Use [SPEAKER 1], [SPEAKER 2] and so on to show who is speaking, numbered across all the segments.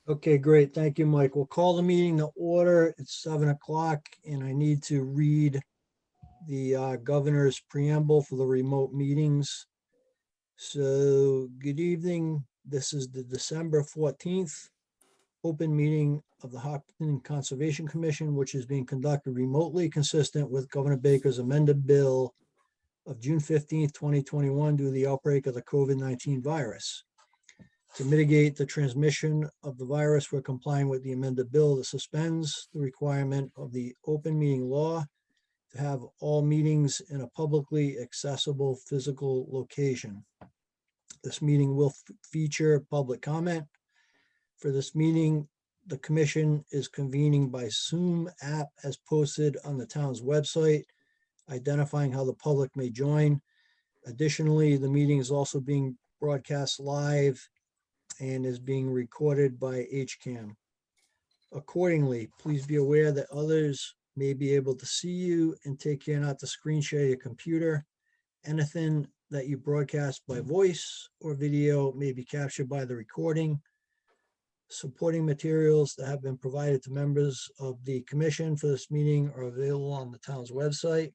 [SPEAKER 1] Okay, great. Thank you, Mike. We'll call the meeting to order. It's 7 o'clock and I need to read the governor's preamble for the remote meetings. So good evening. This is the December 14th open meeting of the Hopkins Conservation Commission, which is being conducted remotely consistent with Governor Baker's amended bill of June 15th, 2021 due to the outbreak of the COVID-19 virus. To mitigate the transmission of the virus, we're complying with the amended bill that suspends the requirement of the open meeting law to have all meetings in a publicly accessible physical location. This meeting will feature public comment. For this meeting, the commission is convening by Zoom app as posted on the town's website, identifying how the public may join. Additionally, the meeting is also being broadcast live and is being recorded by HCAM. Accordingly, please be aware that others may be able to see you and take care not to screen share your computer. Anything that you broadcast by voice or video may be captured by the recording. Supporting materials that have been provided to members of the commission for this meeting are available on the town's website.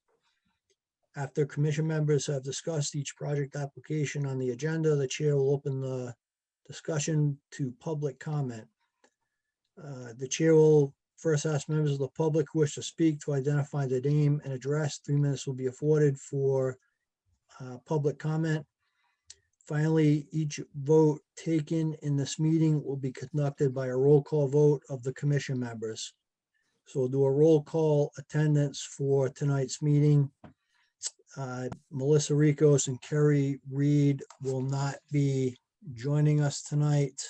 [SPEAKER 1] After commission members have discussed each project application on the agenda, the chair will open the discussion to public comment. The chair will first ask members of the public who wish to speak to identify their name and address. 3 minutes will be afforded for public comment. Finally, each vote taken in this meeting will be conducted by a roll call vote of the commission members. So we'll do a roll call attendance for tonight's meeting. Melissa Ricos and Kerry Reed will not be joining us tonight.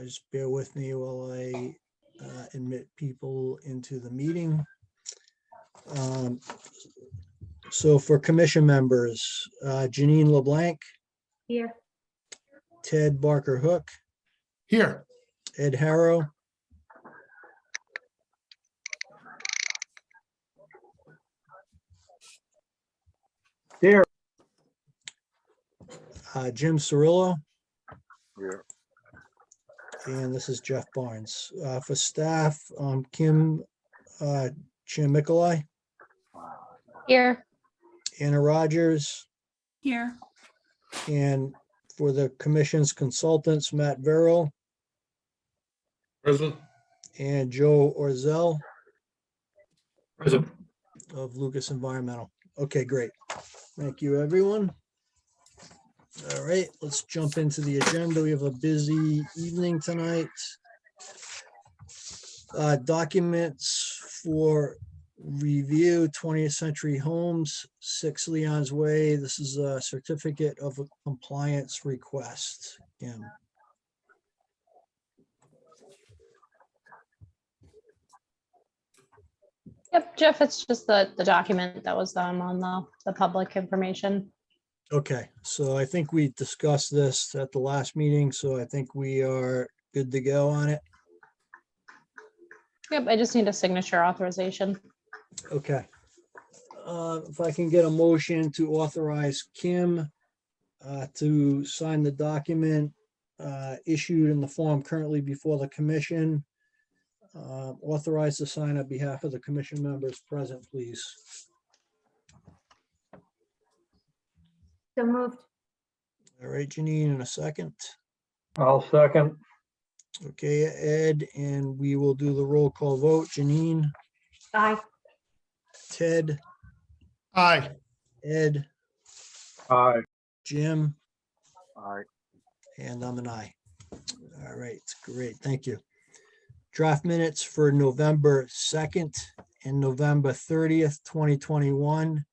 [SPEAKER 1] Just bear with me while I admit people into the meeting. So for commission members, Janine LeBlanc,
[SPEAKER 2] Here.
[SPEAKER 1] Ted Barker Hook,
[SPEAKER 3] Here.
[SPEAKER 1] Ed Harrow,
[SPEAKER 4] Here.
[SPEAKER 1] Jim Cirillo,
[SPEAKER 4] Here.
[SPEAKER 1] and this is Jeff Barnes. For staff, Kim Chamikalai,
[SPEAKER 2] Here.
[SPEAKER 1] Anna Rogers,
[SPEAKER 5] Here.
[SPEAKER 1] and for the commission's consultants, Matt Vero
[SPEAKER 3] Present.
[SPEAKER 1] and Joe Orzel
[SPEAKER 3] Present.
[SPEAKER 1] of Lucas Environmental. Okay, great. Thank you, everyone. All right, let's jump into the agenda. We have a busy evening tonight. Documents for review, 20th Century Homes, 6 Leon's Way. This is a certificate of compliance request. Kim.
[SPEAKER 2] Yep, Jeff, it's just the document that was on the public information.
[SPEAKER 1] Okay, so I think we discussed this at the last meeting, so I think we are good to go on it.
[SPEAKER 2] Yep, I just need a signature authorization.
[SPEAKER 1] Okay. If I can get a motion to authorize Kim to sign the document issued in the form currently before the commission. Authorized to sign on behalf of the commission members present, please.
[SPEAKER 2] So moved.
[SPEAKER 1] All right, Janine, in a second.
[SPEAKER 4] I'll second.
[SPEAKER 1] Okay, Ed, and we will do the roll call vote. Janine,
[SPEAKER 2] Aye.
[SPEAKER 1] Ted,
[SPEAKER 3] Aye.
[SPEAKER 1] Ed,
[SPEAKER 4] Aye.
[SPEAKER 1] Jim,
[SPEAKER 4] Aye.
[SPEAKER 1] and I'm an aye. All right, great, thank you. Draft minutes for November 2nd and November 30th, 2021.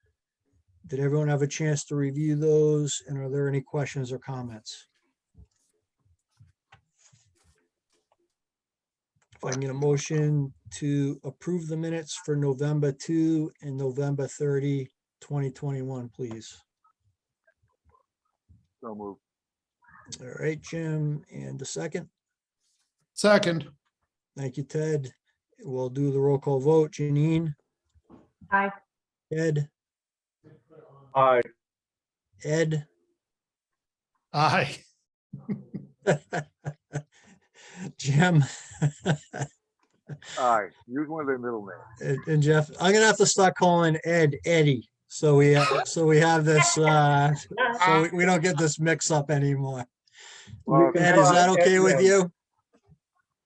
[SPEAKER 1] Did everyone have a chance to review those? And are there any questions or comments? If I can get a motion to approve the minutes for November 2 and November 30, 2021, please.
[SPEAKER 4] So moved.
[SPEAKER 1] All right, Jim, and a second.
[SPEAKER 3] Second.
[SPEAKER 1] Thank you, Ted. We'll do the roll call vote. Janine,
[SPEAKER 2] Aye.
[SPEAKER 1] Ed,
[SPEAKER 4] Aye.
[SPEAKER 1] Ed,
[SPEAKER 3] Aye.
[SPEAKER 1] Jim,
[SPEAKER 4] Aye. Use one of their middle names.
[SPEAKER 1] and Jeff. I'm gonna have to start calling Ed Eddie. So we have this, so we don't get this mix up anymore.
[SPEAKER 4] Well,
[SPEAKER 5] You can
[SPEAKER 1] Ed, is
[SPEAKER 5] try
[SPEAKER 1] that okay with
[SPEAKER 5] Edwin.
[SPEAKER 1] you?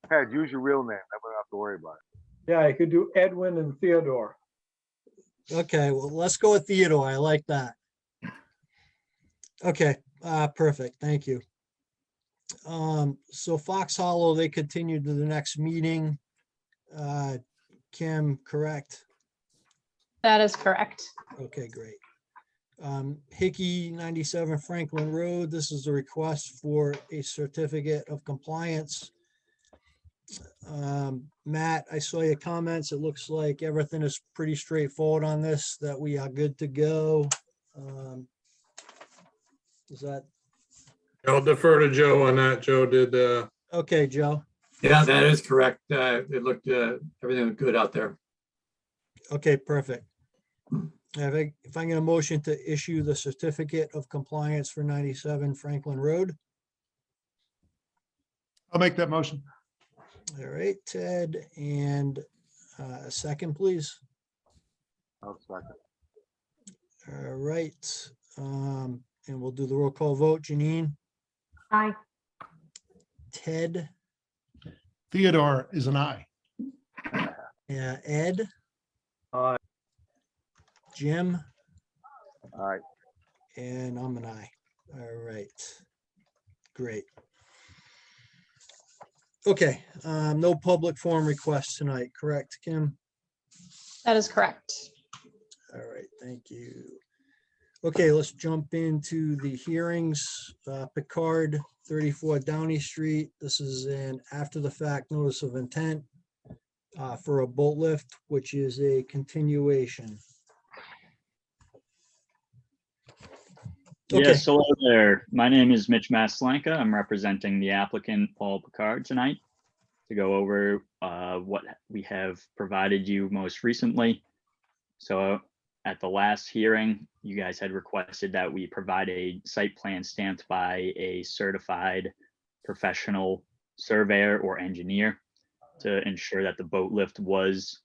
[SPEAKER 4] Ted, use your real name. I wouldn't have to worry about it.
[SPEAKER 5] Yeah, you could do Edwin and Theodore.
[SPEAKER 1] Okay, well, let's go with Theodore. I like that. Okay, perfect. Thank you. So Fox Hollow, they continued to the next meeting. Kim, correct?
[SPEAKER 2] That is correct.
[SPEAKER 1] Okay, great. Hickey 97 Franklin Road, this is a request for a certificate of compliance. Matt, I saw your comments. It looks like everything is pretty straightforward on this, that we are good to go. Is that,
[SPEAKER 6] I'll defer to Joe on that. Joe did,
[SPEAKER 1] okay, Joe?
[SPEAKER 7] Yeah, that is correct. It looked, everything looked good out there.
[SPEAKER 1] Okay, perfect. If I get a motion to issue the certificate of compliance for 97 Franklin Road.
[SPEAKER 3] I'll make that motion.
[SPEAKER 1] All right, Ted, and a second, please.
[SPEAKER 4] I'll second.
[SPEAKER 1] All right, and we'll do the roll call vote. Janine,
[SPEAKER 8] Aye.
[SPEAKER 1] Ted,
[SPEAKER 3] Theodore is an aye.
[SPEAKER 1] Ed,
[SPEAKER 5] Aye.
[SPEAKER 1] Jim,
[SPEAKER 4] Aye.
[SPEAKER 1] and I'm an aye. All right, great. Okay, no public forum requests tonight, correct, Kim?
[SPEAKER 2] That is correct.
[SPEAKER 1] All right, thank you. Okay, let's jump into the hearings. Picard, 34 Downey Street. This is an after-the-fact notice of intent for a boat lift, which is a continuation. Okay.
[SPEAKER 9] Yes, hello there. My name is Mitch Maslanka. I'm representing the applicant Paul Picard tonight to go over what we have provided you most recently. So at the last hearing, you guys had requested that we provide a site plan stamped by a certified professional surveyor or engineer to ensure that the boat lift was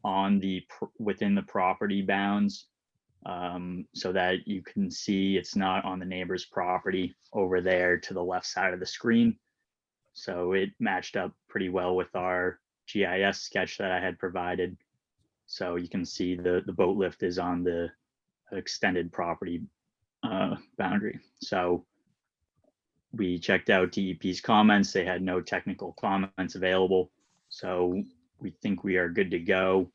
[SPEAKER 9] on within the property bounds, so that you can see it's not on the neighbor's property over there to the left side of the screen. So it matched up pretty well with our GIS sketch that I had provided. So you can see the boat lift is on the extended property boundary. So we checked out DEP's comments. They had no technical comments available. So we think we are good to go.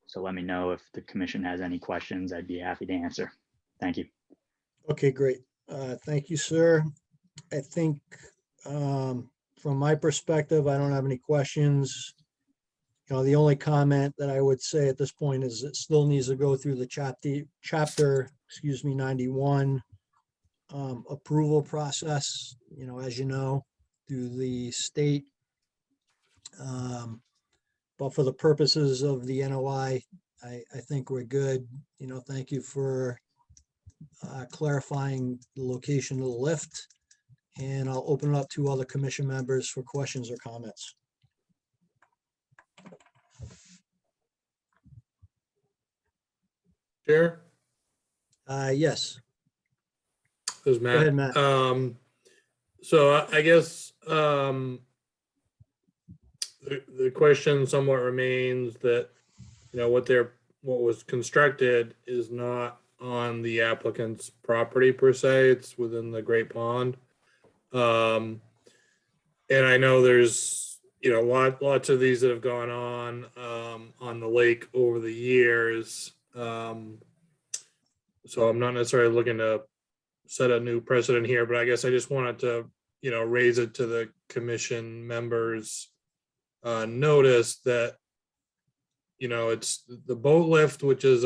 [SPEAKER 9] So let me know if the commission has any questions. I'd be happy to answer. Thank you.
[SPEAKER 1] Okay, great. Thank you, sir. I think from my perspective, I don't have any questions. You know, the only comment that I would say at this point is it still needs to go through the chapter, 91 approval process, you know, as you know, through the state. But for the purposes of the NOI, I think we're good. You know, thank you for clarifying the location of the lift. And I'll open it up to other commission members for questions or comments.
[SPEAKER 6] Chair,
[SPEAKER 1] Yes,
[SPEAKER 6] this is
[SPEAKER 1] go ahead,
[SPEAKER 6] Matt.
[SPEAKER 1] Matt.
[SPEAKER 6] So I guess the question somewhat remains that, you know, what was constructed is not on the applicant's property per se. It's within the Great Pond. And I know there's, you know, lots of these that have gone on the lake over the years. So I'm not necessarily looking to set a new precedent here, but I guess I just wanted to, you know, raise it to the commission members' notice that, you know, it's the boat lift, which is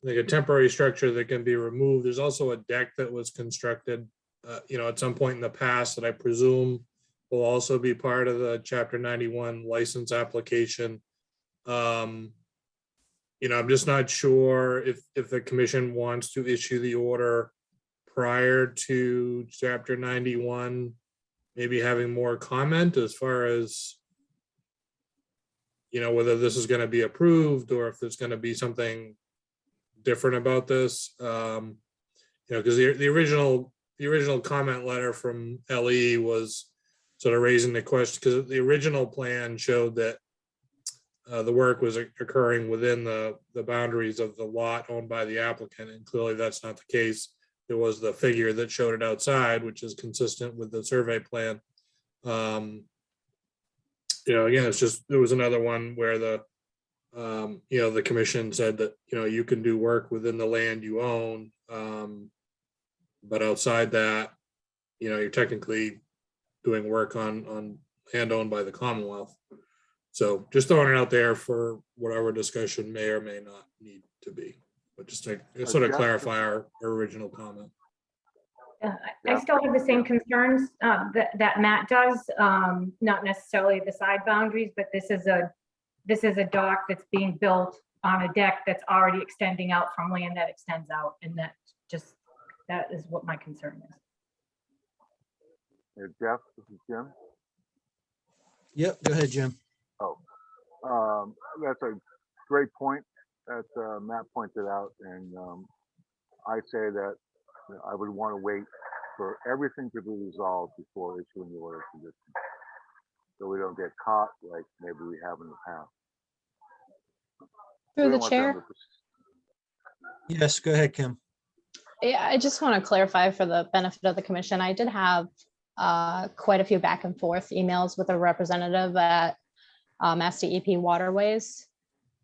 [SPEAKER 6] like a temporary structure that can be removed. There's also a deck that was constructed, you know, at some point in the past that I presume will also be part of the Chapter 91 license application. You know, I'm just not sure if the commission wants to issue the order prior to chapter 91, maybe having more comment as far as, you know, whether this is going to be approved or if there's going to be something different about this. You know, because the original comment letter from LE was sort of raising the question, because the original plan showed that the work was occurring within the boundaries of the lot owned by the applicant, and clearly that's not the case. There was the figure that showed it outside, which is consistent with the survey plan. You know, again, it's just, there was another one where the, you know, the commission said that, you know, you can do work within the land you own. But outside that, you know, you're technically doing work on land owned by the Commonwealth. So just throwing it out there for whatever discussion may or may not need to be, but just to sort of clarify our original comment.
[SPEAKER 8] I still have the same concerns that Matt does, not necessarily the side boundaries, but this is a dock that's being built on a deck that's already extending out from land that extends out, and that is what my concern is.
[SPEAKER 4] Jeff, this is Jim.
[SPEAKER 1] Yep, go ahead, Jim.
[SPEAKER 4] That's a great point that Matt pointed out, and I say that I would want to wait for everything to be resolved before issuing the order of conditions, so we don't get caught like maybe we have in the past. We
[SPEAKER 2] Through the
[SPEAKER 4] don't want them
[SPEAKER 2] chair.
[SPEAKER 1] Yes, go ahead, Kim.
[SPEAKER 2] Yeah, I just want to clarify for the benefit of the commission. I did have quite a few back and forth emails with a representative at Mass DEP Waterways.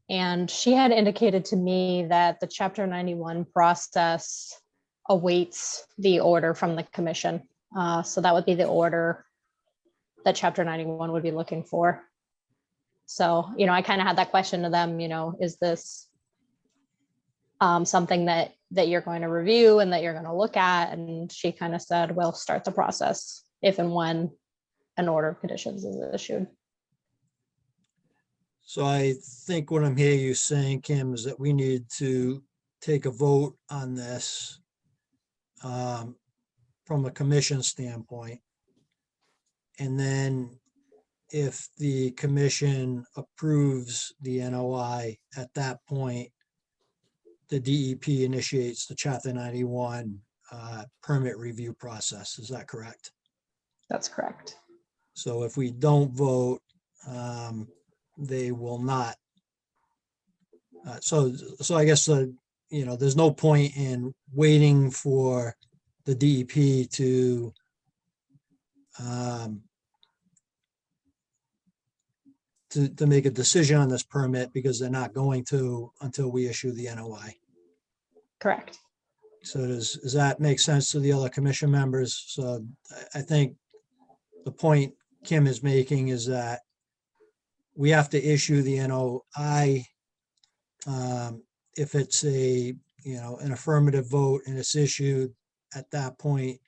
[SPEAKER 2] And she had indicated to me that the Chapter 91 process awaits the order from the commission. So that would be the order that Chapter 91 would be looking for. So, you know, I kind of had that question to them, you know, is this something that you're going to review and that you're going to look at? And she kind of said, we'll start the process if and when an order of conditions is issued.
[SPEAKER 1] So I think what I'm hearing you saying, Kim, is that we need to take a vote on this from a commission standpoint. And then if the commission approves the NOI at that point, the DEP initiates the Chapter 91 permit review process. Is that correct?
[SPEAKER 2] That's correct.
[SPEAKER 1] So if we don't vote, they will not. So I guess, you know, there's no point in waiting for the DEP to make a decision on this permit, because they're not going to until we issue the NOI.
[SPEAKER 2] Correct.
[SPEAKER 1] So does that make sense to the other commission members? So I think the point Kim is making is that we have to issue the NOI if it's a, you know, an affirmative vote and it's issued. At that point,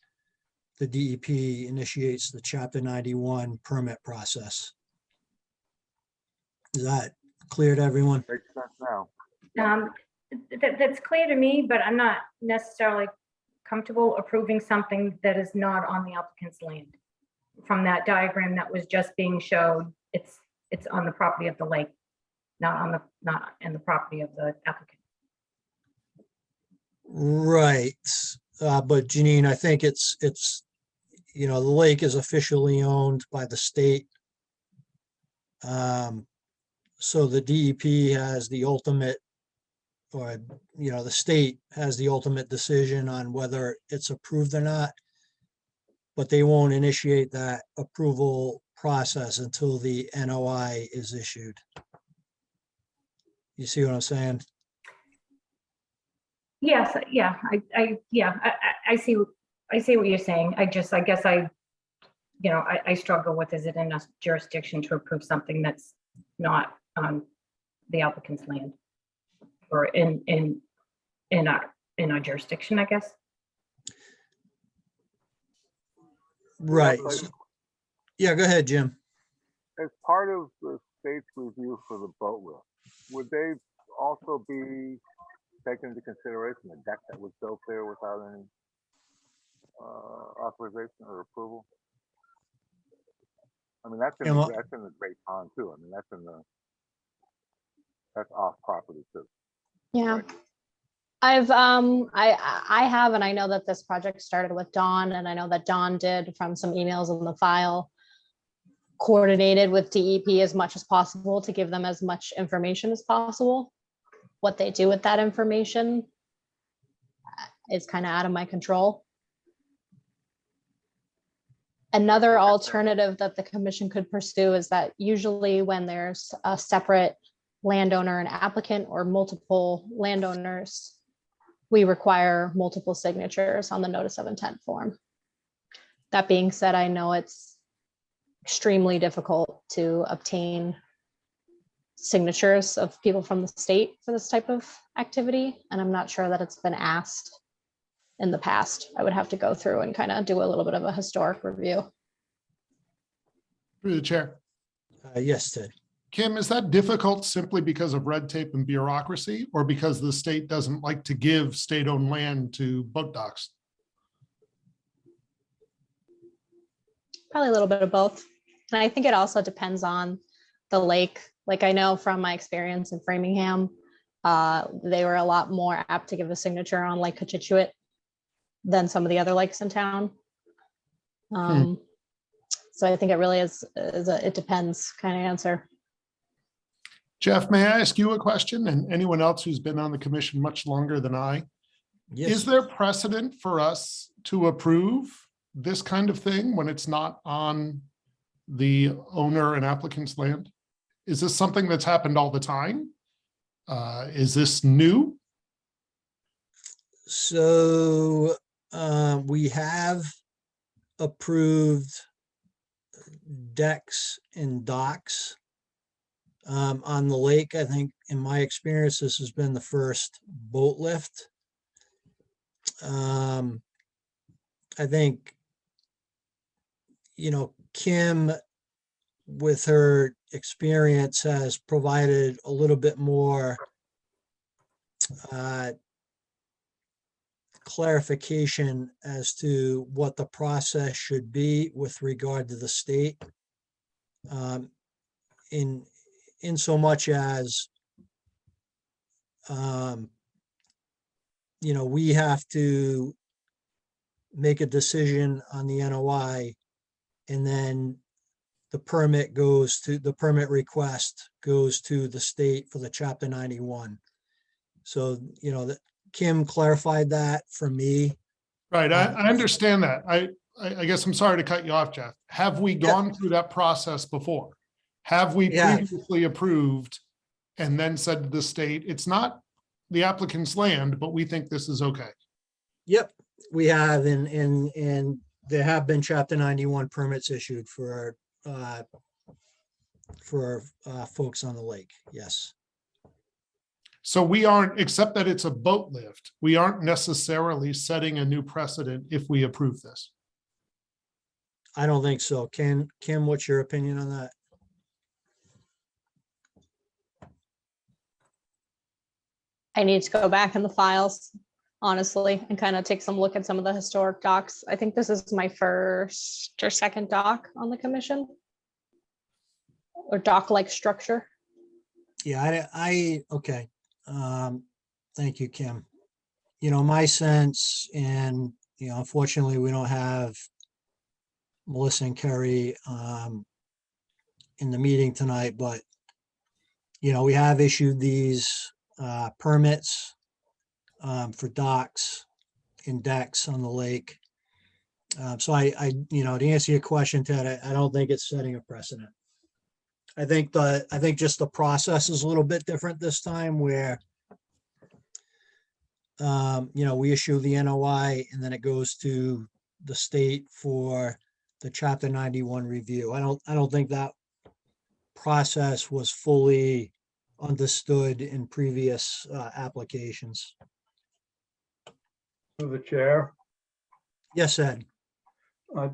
[SPEAKER 1] the DEP initiates the Chapter 91 permit process. Is that clear to everyone?
[SPEAKER 4] Makes sense now.
[SPEAKER 8] That's clear to me, but I'm not necessarily comfortable approving something that is not on the applicant's land. From that diagram that was just being showed, it's on the property of the lake, not in the property of the applicant.
[SPEAKER 1] Right. But Janine, I think it's, you know, the lake is officially owned by the state. So the DEP has the ultimate, or, you know, the state has the ultimate decision on whether it's approved or not. But they won't initiate that approval process until the NOI is issued. You see what I'm saying?
[SPEAKER 8] Yes, yeah, I see what you're saying. I guess I struggle with, is it in a jurisdiction to approve something that's not on the applicant's land or in our jurisdiction, I guess.
[SPEAKER 1] Right. Yeah, go ahead, Jim.
[SPEAKER 4] As part of the state's review for the boat lift, would they also be taken into consideration the deck that was built there without any authorization or approval? I mean, that's
[SPEAKER 1] Yeah, well-
[SPEAKER 4] that's in the Great Pond too. I mean, that's off property too.
[SPEAKER 2] Yeah.
[SPEAKER 4] Right.
[SPEAKER 2] I have, and I know that this project started with Dawn, and I know that Dawn did, from some emails in the file, coordinated with DEP as much as possible to give them as much information as possible. What they do with that information is kind of out of my control. Another alternative that the commission could pursue is that usually when there's a separate landowner and applicant, or multiple landowners, we require multiple signatures on the notice of intent form. That being said, I know it's extremely difficult to obtain signatures of people from the state for this type of activity, and I'm not sure that it's been asked in the past. I would have to go through and kind of do a little bit of a historic review.
[SPEAKER 3] Through the chair.
[SPEAKER 1] Yes, Ted.
[SPEAKER 3] Kim, is that difficult simply because of red tape and bureaucracy, or because the state doesn't like to give state-owned land to boat docks?
[SPEAKER 2] Probably a little bit of both. And I think it also depends on the lake. Like, I know from my experience in Framingham, they were a lot more apt to give a signature on Lake Cochituate than some of the other lakes in town. So I think it really is it depends kind of answer.
[SPEAKER 3] Jeff, may I ask you a question, and anyone else who's been on the commission much longer than I?
[SPEAKER 1] Yes.
[SPEAKER 3] Is there precedent for us to approve this kind of thing when it's not on the owner and applicant's land? Is this something that's happened all the time? Is this new?
[SPEAKER 1] So we have approved decks and docks on the lake. I think in my experience, this has been the first boat lift. I think, Kim, with her experience, has provided a little bit more clarification as to what the process should be with regard to the state. In so much as, we have to make a decision on the NOI, and then the permit request goes to the state for the Chapter 91. So, that Kim clarified that for me.
[SPEAKER 3] Right, I understand that. I guess I'm sorry to cut you off, Jeff. Have we gone through that process before? Have we
[SPEAKER 1] Yeah.
[SPEAKER 3] previously approved and then said to the state, it's not the applicant's land, but we think this is okay?
[SPEAKER 1] Yep, we have, and there have been Chapter 91 permits issued for folks on the lake, yes.
[SPEAKER 3] So we aren't, except that it's a boat lift, we aren't necessarily setting a new precedent if we approve this.
[SPEAKER 1] I don't think so. Kim, what's your opinion on that?
[SPEAKER 2] I need to go back in the files, honestly, and kind of take some look at some of the historic docs. I think this is my first or second doc on the commission, or dock-like structure.
[SPEAKER 1] Yeah, okay. Thank you, Kim. My sense, and, unfortunately, we don't have Melissa and Kerry in the meeting tonight, but, we have issued these permits for docks and decks on the lake. So to answer your question, Ted, I don't think it's setting a precedent. I think just the process is a little bit different this time, where we issue the NOI and then it goes to the state for the Chapter 91 review. I don't think that process was fully understood in previous applications.
[SPEAKER 5] To the chair.
[SPEAKER 1] Yes, Ed.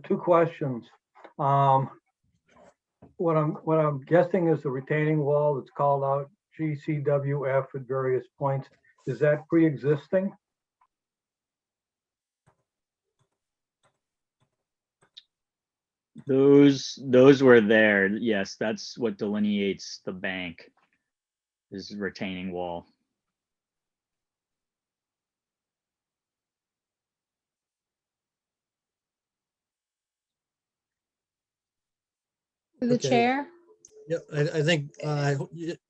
[SPEAKER 5] Two questions. What I'm guessing is the retaining wall that's called out GCWF at various points. Is that pre-existing?
[SPEAKER 9] Those were there. Yes, that's what delineates the bank, is retaining wall.
[SPEAKER 2] Through the
[SPEAKER 1] Okay.
[SPEAKER 2] chair.
[SPEAKER 1] Yep, I think,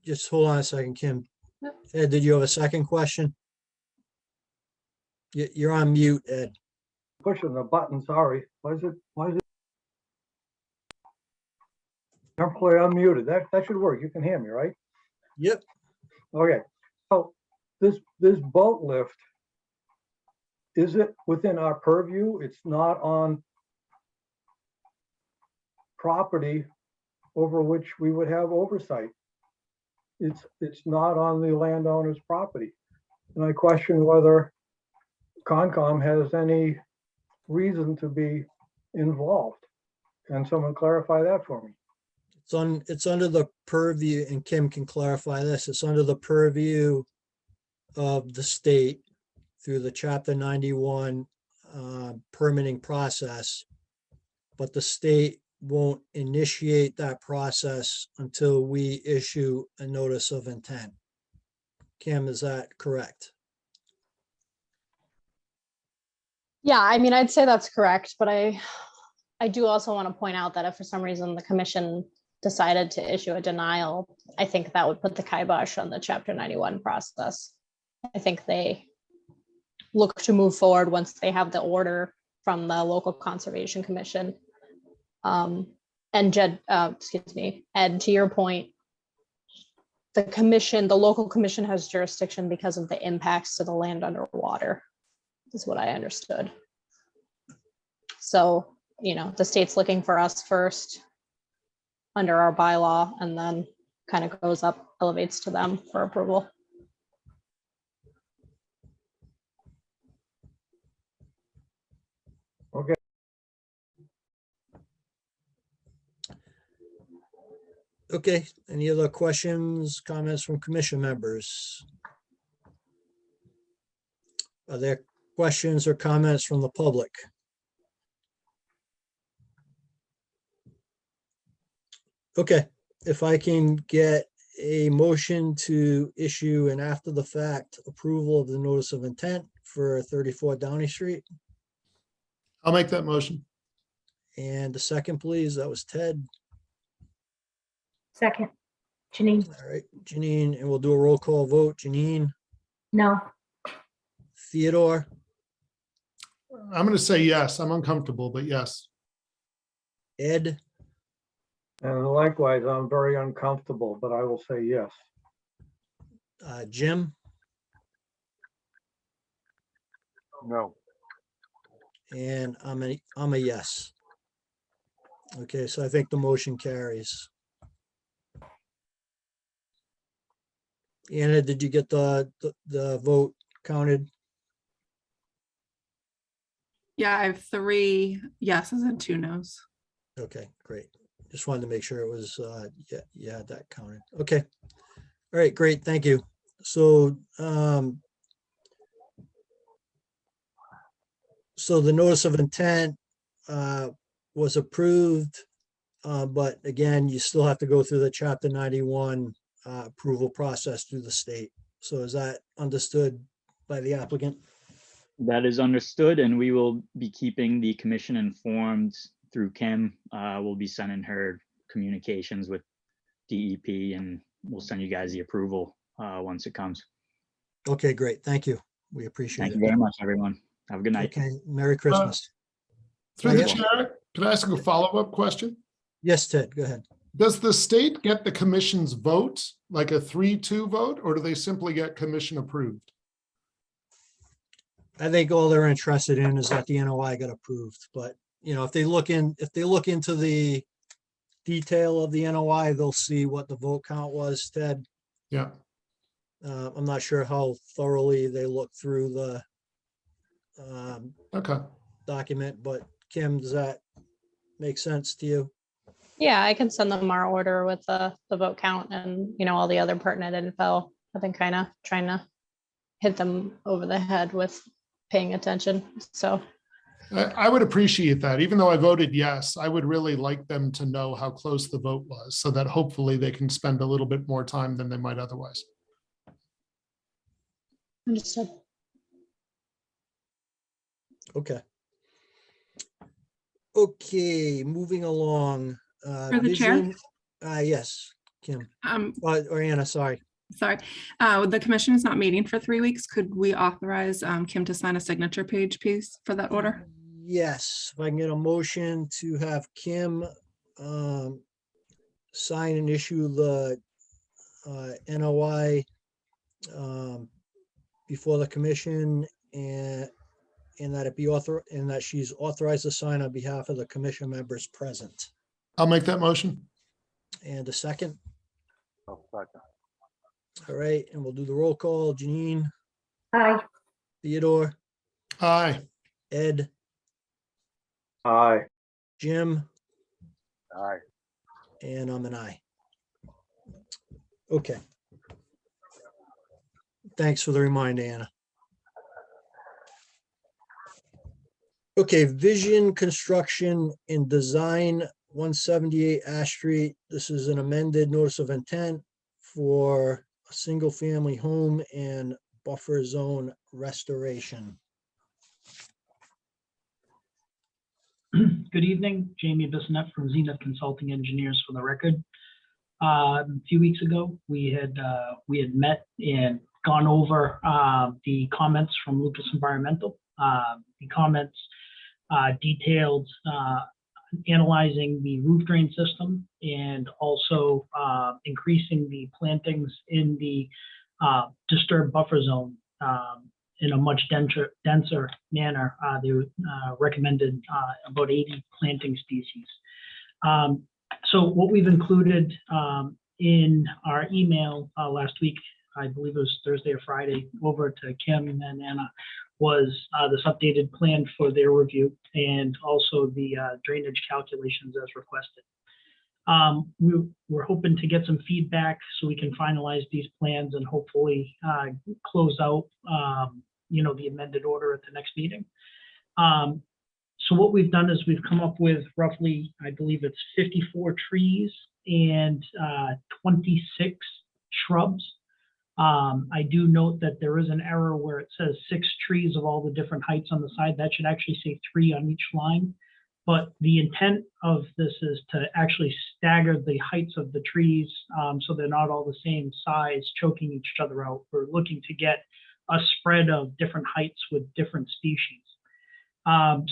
[SPEAKER 1] just hold on a second, Kim.
[SPEAKER 2] Yep.
[SPEAKER 1] Ed, did you have a second question? You're on mute, Ed.
[SPEAKER 5] Pushing the button, sorry. Why is it? Temporarily unmuted. That should work. You can hear me, right?
[SPEAKER 1] Yep.
[SPEAKER 5] Okay. So this boat lift, is it within our purview? It's not on property over which we would have oversight. It's not on the landowner's property. And I question whether Concom has any reason to be involved. Can someone clarify that for me?
[SPEAKER 1] It's under the purview, and Kim can clarify this, it's under the purview of the state through the Chapter 91 permitting process. But the state won't initiate that process until we issue a notice of intent. Kim, is that correct?
[SPEAKER 2] Yeah, I mean, I'd say that's correct, but I do also want to point out that if for some reason the commission decided to issue a denial, I think that would put the kibosh on the Chapter 91 process. I think they look to move forward once they have the order from the local conservation commission. And Jed, excuse me, Ed, to your point, the local commission has jurisdiction because of the impacts to the land underwater, is what I understood. So, the state's looking for us first under our bylaw, and then kind of goes up, elevates to them for approval.
[SPEAKER 5] Okay.
[SPEAKER 1] Okay, any other questions, comments from commission members? Are there questions or comments from the public? Okay, if I can get a motion to issue an after the fact approval of the notice of intent for 34 Downey Street.
[SPEAKER 3] I'll make that motion.
[SPEAKER 1] And the second, please, that was Ted.
[SPEAKER 8] Second, Janine,
[SPEAKER 1] All right, Janine, and we'll do a roll call vote. Janine,
[SPEAKER 8] no.
[SPEAKER 1] Theodore,
[SPEAKER 3] I'm going to say yes. I'm uncomfortable, but yes.
[SPEAKER 1] Ed,
[SPEAKER 5] And likewise, I'm very uncomfortable, but I will say yes.
[SPEAKER 1] Jim,
[SPEAKER 4] No.
[SPEAKER 1] and I'm a yes. Okay, so I think the motion carries. Anna, did you get the vote counted?
[SPEAKER 10] Yeah, I have 3 yeses and 2 nos.
[SPEAKER 1] Okay, great. Just wanted to make sure it was, yeah, that counted. Okay. All right, great, thank you. So, so the notice of intent was approved, but again, you still have to go through the Chapter 91 approval process through the state. So is that understood by the applicant?
[SPEAKER 9] That is understood, and we will be keeping the commission informed through Kim. We'll be sending her communications with DEP, and we'll send you guys the approval once it comes.
[SPEAKER 1] Okay, great, thank you. We appreciate
[SPEAKER 9] Thank
[SPEAKER 1] it.
[SPEAKER 9] you very much, everyone. Have a good night.
[SPEAKER 1] Okay, Merry Christmas.
[SPEAKER 3] Through the
[SPEAKER 1] Yeah.
[SPEAKER 3] chair, can I ask a follow-up question?
[SPEAKER 1] Yes, Ted, go ahead.
[SPEAKER 3] Does the state get the commission's vote, like a 3-2 vote, or do they simply get commission approved?
[SPEAKER 1] I think all they're interested in is that the NOI got approved, but if they look into the detail of the NOI, they'll see what the vote count was, Ted.
[SPEAKER 3] Yeah.
[SPEAKER 1] I'm not sure how thoroughly they look through the
[SPEAKER 3] Okay.
[SPEAKER 1] document, but Kim, does that make sense to you?
[SPEAKER 2] Yeah, I can send them our order with the vote count and, all the other pertinent info. I've been kind of trying to hit them over the head with paying attention. So
[SPEAKER 3] I would appreciate that. Even though I voted yes, I would really like them to know how close the vote was so that hopefully they can spend a little bit more time than they might otherwise.
[SPEAKER 2] Understood.
[SPEAKER 1] Okay. Okay, moving along.
[SPEAKER 10] For the chair?
[SPEAKER 1] Yes, Kim,
[SPEAKER 10] Um,
[SPEAKER 1] or Anna, sorry.
[SPEAKER 10] sorry, the commission is not meeting for 3 weeks. Could we authorize Kim to sign a signature page, please, for that order?
[SPEAKER 1] Yes, if I can get a motion to have Kim sign and issue the NOI before the commission, and that it be and that she's authorized to sign on behalf of the commission members present.
[SPEAKER 3] I'll make that motion.
[SPEAKER 1] And a second.
[SPEAKER 4] I'll second.
[SPEAKER 1] All right, and we'll do the roll call. Janine,
[SPEAKER 8] Aye.
[SPEAKER 1] Theodore,
[SPEAKER 3] Aye.
[SPEAKER 1] Ed,
[SPEAKER 5] Aye.
[SPEAKER 1] Jim,
[SPEAKER 4] Aye.
[SPEAKER 1] and I'm an aye. Okay. Thanks for the reminder, Anna. Okay, Vision Construction and Design, 178 Ash Street. This is an amended notice of intent for a single-family home and buffer zone restoration.
[SPEAKER 11] Good evening, Jamie Bissonette from Zenith Consulting Engineers for the record. A few weeks ago, we had met and gone over the comments from Lucas Environmental. The comments detailed analyzing the roof drain system and also increasing the plantings in the disturbed buffer zone in a much denser manner. They recommended about 80 planting species. So what we've included in our email last week, I believe it was Thursday or Friday, over to Kim and Anna, was this updated plan for their review and also the drainage calculations as requested. We're hoping to get some feedback so we can finalize these plans and hopefully close out the amended order at the next meeting. So what we've done is we've come up with roughly, I believe it's 54 trees and 26 shrubs. I do note that there is an error where it says 6 trees of all the different heights on the side. That should actually say 3 on each line. But the intent of this is to actually stagger the heights of the trees so they're not all the same size, choking each other out. We're looking to get a spread of different heights with different species.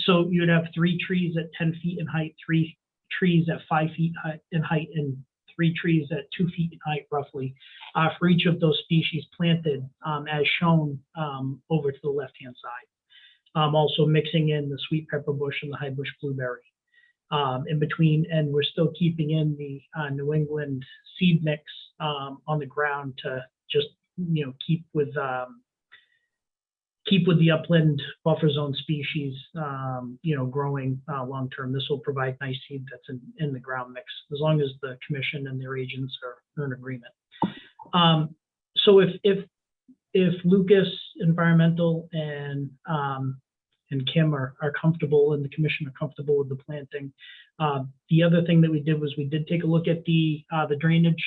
[SPEAKER 11] So you'd have 3 trees at 10 feet in height, 3 trees at 5 feet in height, and 3 trees at 2 feet in height roughly for each of those species planted as shown over to the left-hand side. Also mixing in the sweet pepper bush and the high bush blueberry in between, and we're still keeping in the New England seed mix on the ground to just keep with the upland buffer zone species growing long term. This will provide nice seed that's in the ground mix as long as the commission and their agents are in agreement. So if Lucas Environmental and Kim are comfortable and the commission are comfortable with the planting, the other thing that we did was we did take a look at the drainage,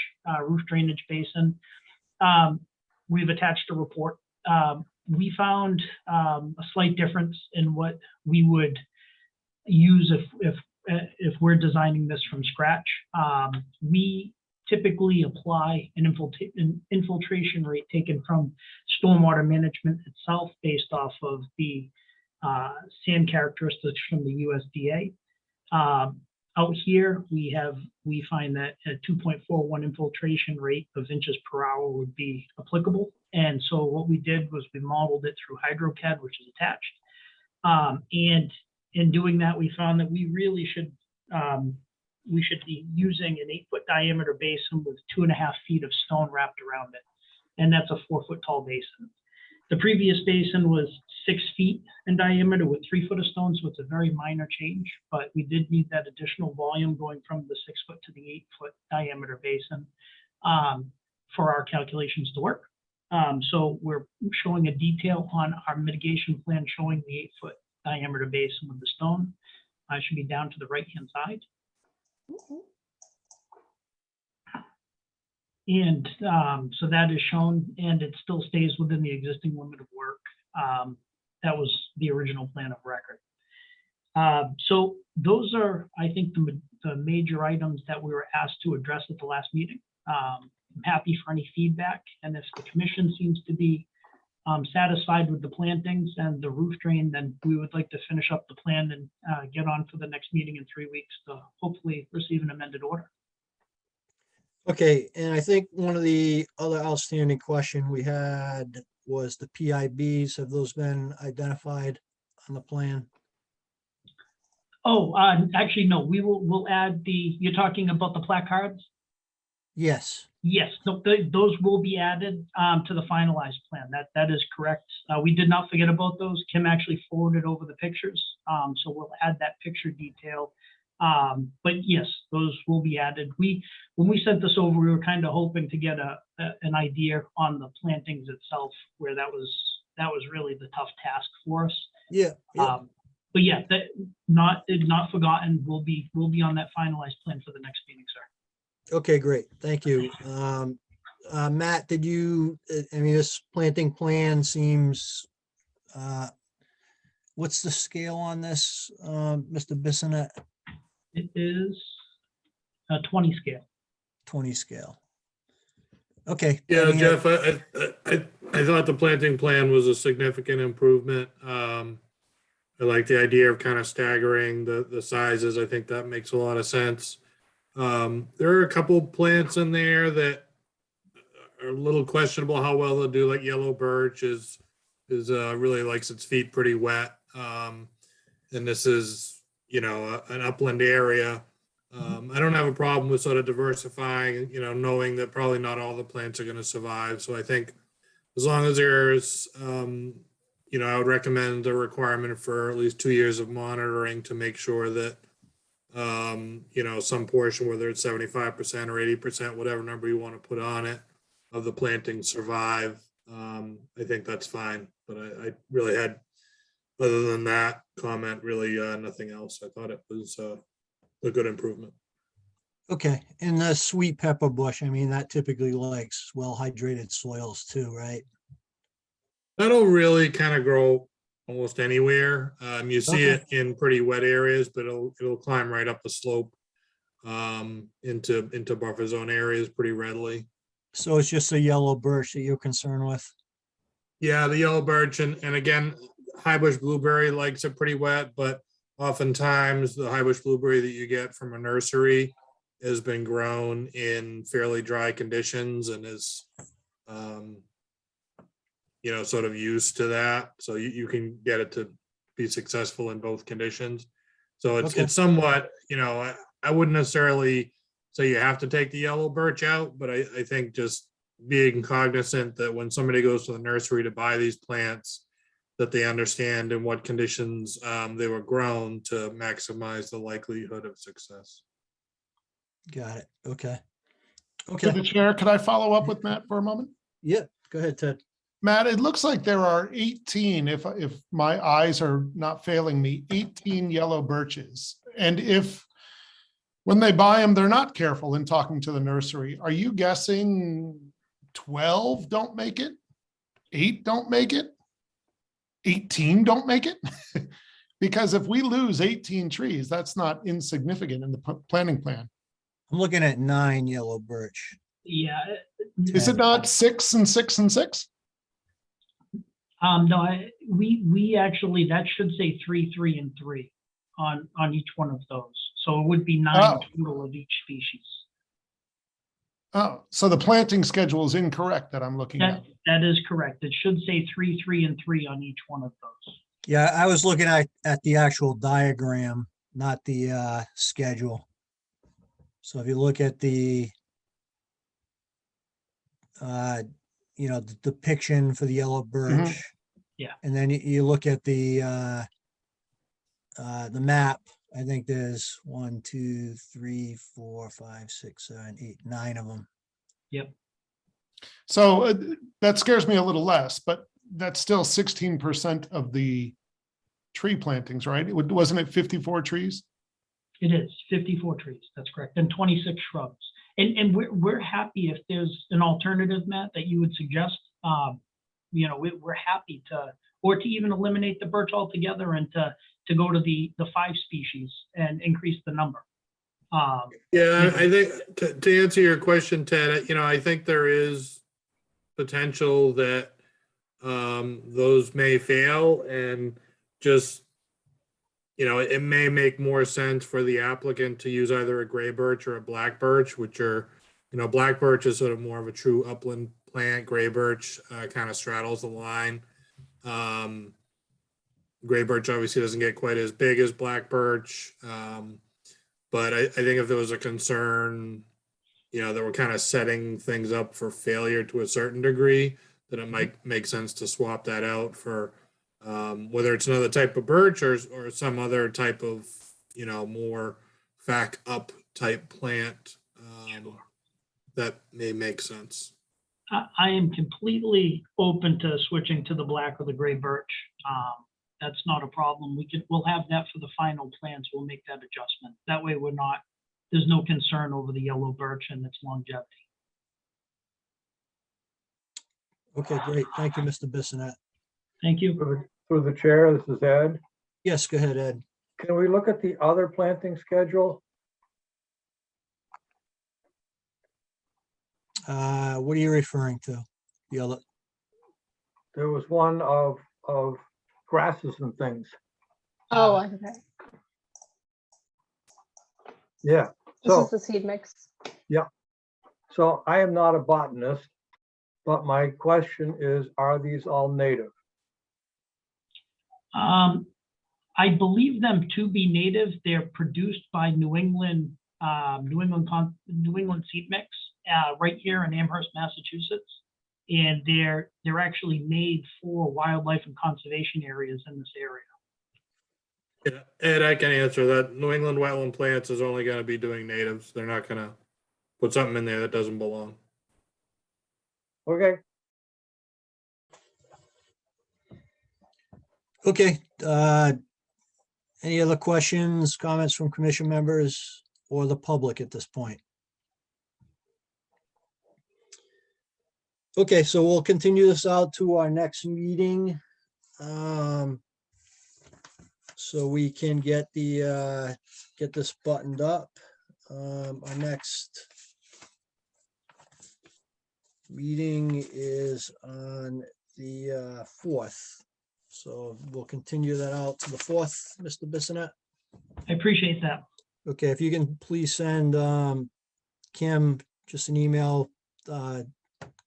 [SPEAKER 11] roof drainage basin. We've attached a report. We found a slight difference in what we would use if we're designing this from scratch. We typically apply an infiltration rate taken from stormwater management itself based off of the sand characteristics from the USDA. Out here, we find that a 2.41 infiltration rate of inches per hour would be applicable. And so what we did was we modeled it through HydroCAD, which is attached. And in doing that, we found that we really should be using an 8-foot diameter basin with 2.5 feet of stone wrapped around it. And that's a 4-foot tall basin. The previous basin was 6 feet in diameter with 3 foot of stone, so it's a very minor change, but we did need that additional volume going from the 6 foot to the 8-foot diameter basin for our calculations to work. So we're showing a detail on our mitigation plan showing the 8-foot diameter basin with the stone. Should be down to the right-hand side. And so that is shown, and it still stays within the existing limit of work. That was the original plan of record. So those are, I think, the major items that we were asked to address at the last meeting. I'm happy for any feedback, and if the commission seems to be satisfied with the plantings and the roof drain, then we would like to finish up the plan and get on for the next meeting in 3 weeks to hopefully receive an amended order.
[SPEAKER 1] Okay, and I think one of the other outstanding question we had was the PIBs. Have those been identified on the plan?
[SPEAKER 11] Oh, actually, no, we'll add you're talking about the placards?
[SPEAKER 1] Yes.
[SPEAKER 11] Yes, no, those will be added to the finalized plan. That is correct. We did not forget about those. Kim actually forwarded over the pictures. So we'll add that picture detail. But yes, those will be added. When we sent this over, we were kind of hoping to get an idea on the plantings itself, where that was really the tough task for us.
[SPEAKER 1] Yeah.
[SPEAKER 11] But yeah, that not forgotten. We'll be on that finalized plan for the next meeting, sir.
[SPEAKER 1] Okay, great. Thank you. Matt, I mean, this planting plan seems, what's the scale on this, Mr. Bissonette?
[SPEAKER 11] It is a 20 scale.
[SPEAKER 1] 20 scale. Okay.
[SPEAKER 6] Yeah,
[SPEAKER 1] any-
[SPEAKER 6] Jeff, I thought the planting plan was a significant improvement. I like the idea of kind of staggering the sizes. I think that makes a lot of sense. There are a couple plants in there that are a little questionable how well they'll do, like yellow birch is really likes its feet pretty wet. And this is, an upland area. I don't have a problem with sort of diversifying, knowing that probably not all the plants are going to survive. So I think as long as there's, I would recommend the requirement for at least 2 years of monitoring to make sure that, some portion, whether it's 75% or 80%, whatever number you want to put on it, of the plantings survive. I think that's fine. But I really had, other than that comment, really nothing else. I thought it was a good improvement.
[SPEAKER 1] Okay, and the sweet pepper bush, I mean, that typically likes well-hydrated soils too, right?
[SPEAKER 6] That'll really kind of grow almost anywhere. You see
[SPEAKER 1] Okay.
[SPEAKER 6] it in pretty wet areas, but it'll climb right up the slope into buffer zone areas pretty readily.
[SPEAKER 1] So it's just a yellow birch that you're concerned with?
[SPEAKER 6] Yeah, the yellow birch and again, high bush blueberry likes it pretty wet, but oftentimes the high bush blueberry that you get from a nursery has been grown in fairly dry conditions and is sort of used to that. So you can get it to be successful in both conditions. So it's somewhat, I wouldn't necessarily say you have to take the yellow birch out, but I think just being cognizant that when somebody goes to the nursery to buy these plants, that they understand in what conditions they were grown to maximize the likelihood of success.
[SPEAKER 1] Got it. Okay.
[SPEAKER 3] To
[SPEAKER 1] Okay.
[SPEAKER 3] the chair, could I follow up with Matt for a moment?
[SPEAKER 1] Yeah, go ahead, Ted.
[SPEAKER 3] Matt, it looks like there are 18, if my eyes are not failing me, 18 yellow birches. And if, when they buy them, they're not careful in talking to the nursery, are you guessing 12 don't make it? 8 don't make it? 18 don't make it? Because if we lose 18 trees, that's not insignificant in the planning plan.
[SPEAKER 1] I'm looking at 9 yellow birch.
[SPEAKER 11] Yeah.
[SPEAKER 3] Is it not 6 and 6 and 6?
[SPEAKER 11] No, we actually, that should say 3, 3, and 3 on each one of those. So it would be 9 total of each species.
[SPEAKER 3] Oh, so the planting schedule is incorrect that I'm looking at.
[SPEAKER 11] That is correct. It should say 3, 3, and 3 on each one of those.
[SPEAKER 1] Yeah, I was looking at the actual diagram, not the schedule. So if you look at the the depiction for the yellow birch.
[SPEAKER 11] Yeah.
[SPEAKER 1] And then you look at the map, I think there's 1, 2, 3, 4, 5, 6, 7, 8, 9 of them.
[SPEAKER 11] Yep.
[SPEAKER 3] So that scares me a little less, but that's still 16% of the tree plantings, right? Wasn't it 54 trees?
[SPEAKER 11] It is 54 trees, that's correct, and 26 shrubs. And we're happy if there's an alternative, Matt, that you would suggest. You know, we're happy to, or to even eliminate the birch altogether and to go to the 5 species and increase the number.
[SPEAKER 6] Yeah, I think to answer your question, Ted, you know, I think there is potential that those may fail, and just, you know, it may make more sense for the applicant to use either a gray birch or a black birch, which are, you know, black birch is sort of more of a true upland plant. Gray birch kind of straddles the line. Gray birch obviously doesn't get quite as big as black birch. But I think if there was a concern, you know, that we're kind of setting things up for failure to a certain degree, then it might make sense to swap that out for whether it's another type of birch or some other type of, you know, more back up type plant that may make sense.
[SPEAKER 11] I am completely open to switching to the black or the gray birch. That's not a problem. We'll have that for the final plans. We'll make that adjustment. That way there's no concern over the yellow birch and its longevity.
[SPEAKER 1] Okay, great. Thank you, Mr. Bissonette.
[SPEAKER 11] Thank you.
[SPEAKER 5] Through the chair, this is Ed.
[SPEAKER 1] Yes, go ahead, Ed.
[SPEAKER 5] Can we look at the other planting schedule?
[SPEAKER 1] What are you referring to? The other,
[SPEAKER 5] There was one of grasses and things.
[SPEAKER 2] Oh, okay.
[SPEAKER 5] Yeah,
[SPEAKER 2] This
[SPEAKER 5] so,
[SPEAKER 2] is the seed mix.
[SPEAKER 5] so I am not a botanist, but my question is, are these all native?
[SPEAKER 11] I believe them to be native. They're produced by New England seed mix right here in Amherst, Massachusetts, and they're actually made for wildlife and conservation areas in this area.
[SPEAKER 6] Yeah, Ed, I can answer that. New England Wetland Plants is only going to be doing natives. They're not going to put something in there that doesn't belong.
[SPEAKER 5] Okay,
[SPEAKER 1] okay. Any other questions, comments from commission members or the public at this point? Okay, so we'll continue this out to our next meeting. So we can get this buttoned up. Our next meeting is on the 4th. So we'll continue that out to the 4th, Mr. Bissonette.
[SPEAKER 11] I appreciate that.
[SPEAKER 1] Okay, if you can please send Kim just an email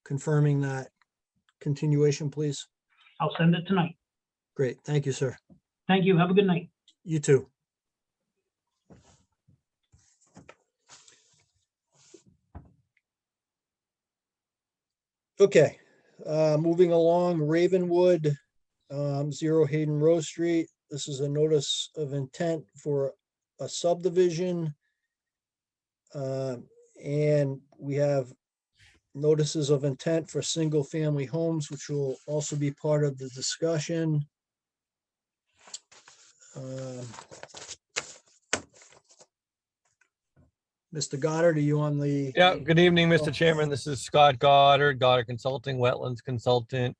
[SPEAKER 1] confirming that continuation, please.
[SPEAKER 11] I'll send it tonight.
[SPEAKER 1] Great, thank you, sir.
[SPEAKER 11] Thank you. Have a good night.
[SPEAKER 1] You too. Okay, moving along, Ravenwood, 0 Hayden Rose Street. This is a notice of intent for a subdivision. And we have notices of intent for single-family homes, which will also be part of the discussion. Mr. Goddard, are you on the?
[SPEAKER 12] Yeah, good evening, Mr. Chairman. This is Scott Goddard, Goddard Consulting, Wetlands Consultant,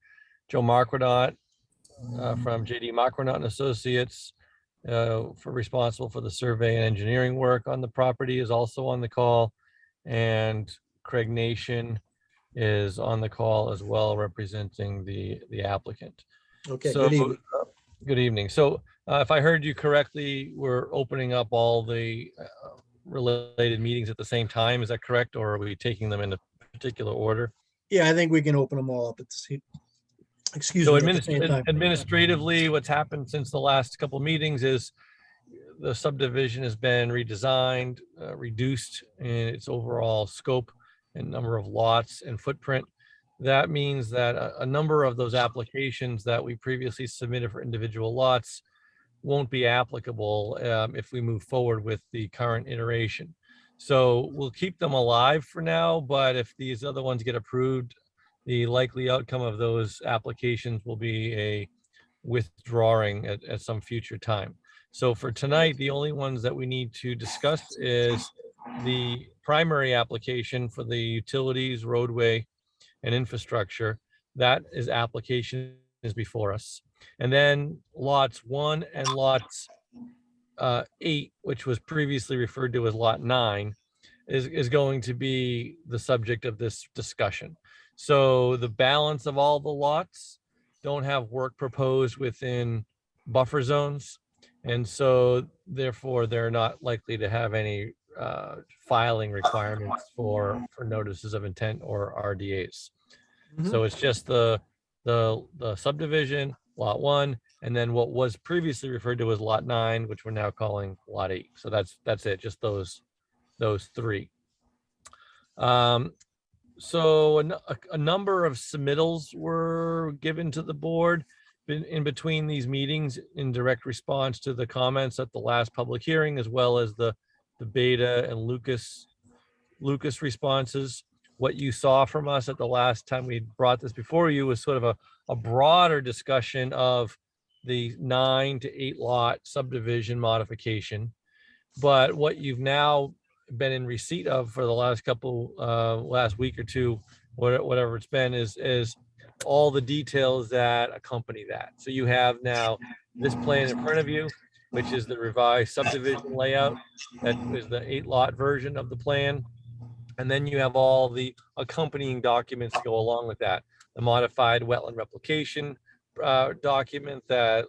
[SPEAKER 12] Joe Marquardt from JD Marquardt and Associates, responsible for the survey and engineering work on the property, is also on the call. And Craig Nation is on the call as well, representing the applicant.
[SPEAKER 1] Okay,
[SPEAKER 12] So,
[SPEAKER 1] good evening.
[SPEAKER 12] good evening. So if I heard you correctly, we're opening up all the related meetings at the same time. Is that correct? Or are we taking them in a particular order?
[SPEAKER 1] Yeah, I think we can open them all up at the same. Excuse
[SPEAKER 12] So
[SPEAKER 1] me. At the same time.
[SPEAKER 12] administratively, what's happened since the last couple of meetings is the subdivision has been redesigned, reduced in its overall scope and number of lots and footprint. That means that a number of those applications that we previously submitted for individual lots won't be applicable if we move forward with the current iteration. So we'll keep them alive for now, but if these other ones get approved, the likely outcome of those applications will be withdrawing at some future time. So for tonight, the only ones that we need to discuss is the primary application for the utilities, roadway, and infrastructure. That is application is before us. And then lots 1 and lots 8, which was previously referred to as lot 9, is going to be the subject of this discussion. So the balance of all the lots don't have work proposed within buffer zones. And so therefore they're not likely to have any filing requirements for notices of intent or RDAs. So it's just the subdivision, lot 1, and then what was previously referred to as lot 9, which we're now calling lot 8. So that's it, just those 3. So a number of submittals were given to the board in between these meetings in direct response to the comments at the last public hearing, as well as the Beta and Lucas responses. What you saw from us at the last time we brought this before you was sort of a broader discussion of the 9 to 8 lot subdivision modification. But what you've now been in receipt of for the last week or two, whatever it's been, is all the details that accompany that. So you have now this plan in front of you, which is the revised subdivision layout. That is the 8 lot version of the plan. And then you have all the accompanying documents to go along with that. The modified wetland replication document that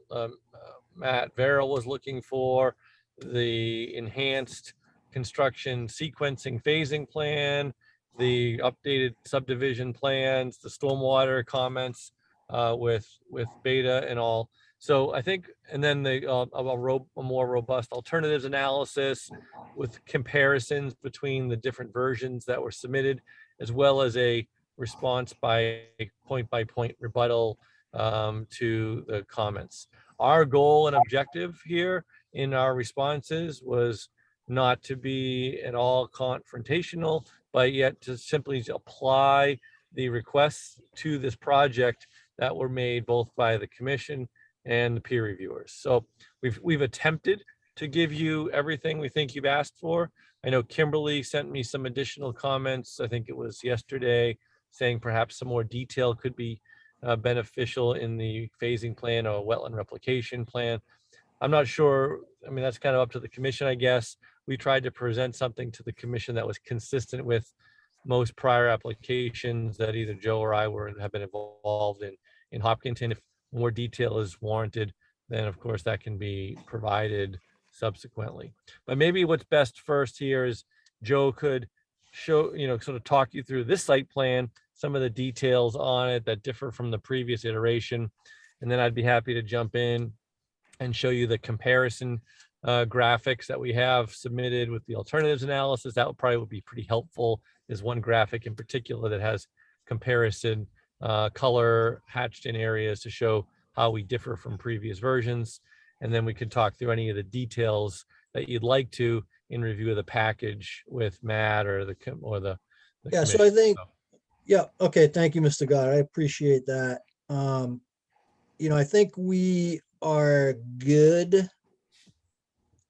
[SPEAKER 12] Matt Verrill was looking for, the enhanced construction sequencing phasing plan, the updated subdivision plans, the stormwater comments with Beta and all. So I think, and then a more robust alternatives analysis with comparisons between the different versions that were submitted, as well as a response by point rebuttal to the comments. Our goal and objective here in our responses was not to be at all confrontational, but yet to simply apply the requests to this project that were made both by the commission and the peer reviewers. So we've attempted to give you everything we think you've asked for. I know Kimberly sent me some additional comments. I think it was yesterday, saying perhaps some more detail could be beneficial in the phasing plan or wetland replication plan. I'm not sure. I mean, that's kind of up to the commission, I guess. We tried to present something to the commission that was consistent with most prior applications that either Joe or I have been involved in Hopkinton. If more detail is warranted, then of course that can be provided subsequently. But maybe what's best first here is Joe could show, sort of talk you through this site plan, some of the details on it that differ from the previous iteration. And then I'd be happy to jump in and show you the comparison graphics that we have submitted with the alternatives analysis. That would be pretty helpful. There's one graphic in particular that has comparison color hatched in areas to show how we differ from previous versions. And then we could talk through any of the details that you'd like to in review of the package with Matt or the
[SPEAKER 1] Yeah, so I think, yeah, okay, thank you, Mr. God. I appreciate that. I think we are good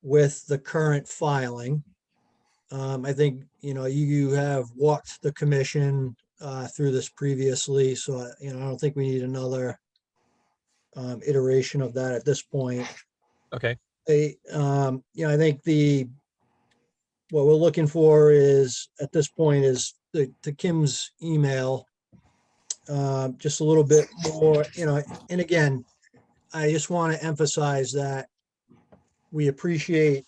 [SPEAKER 1] with the current filing. I think, you have walked the commission through this previously, so, I don't think we need another iteration of that at this point.
[SPEAKER 12] Okay.
[SPEAKER 1] I think what we're looking for is, at this point, is to Kim's email, just a little bit more, and again, I just want to emphasize that we appreciate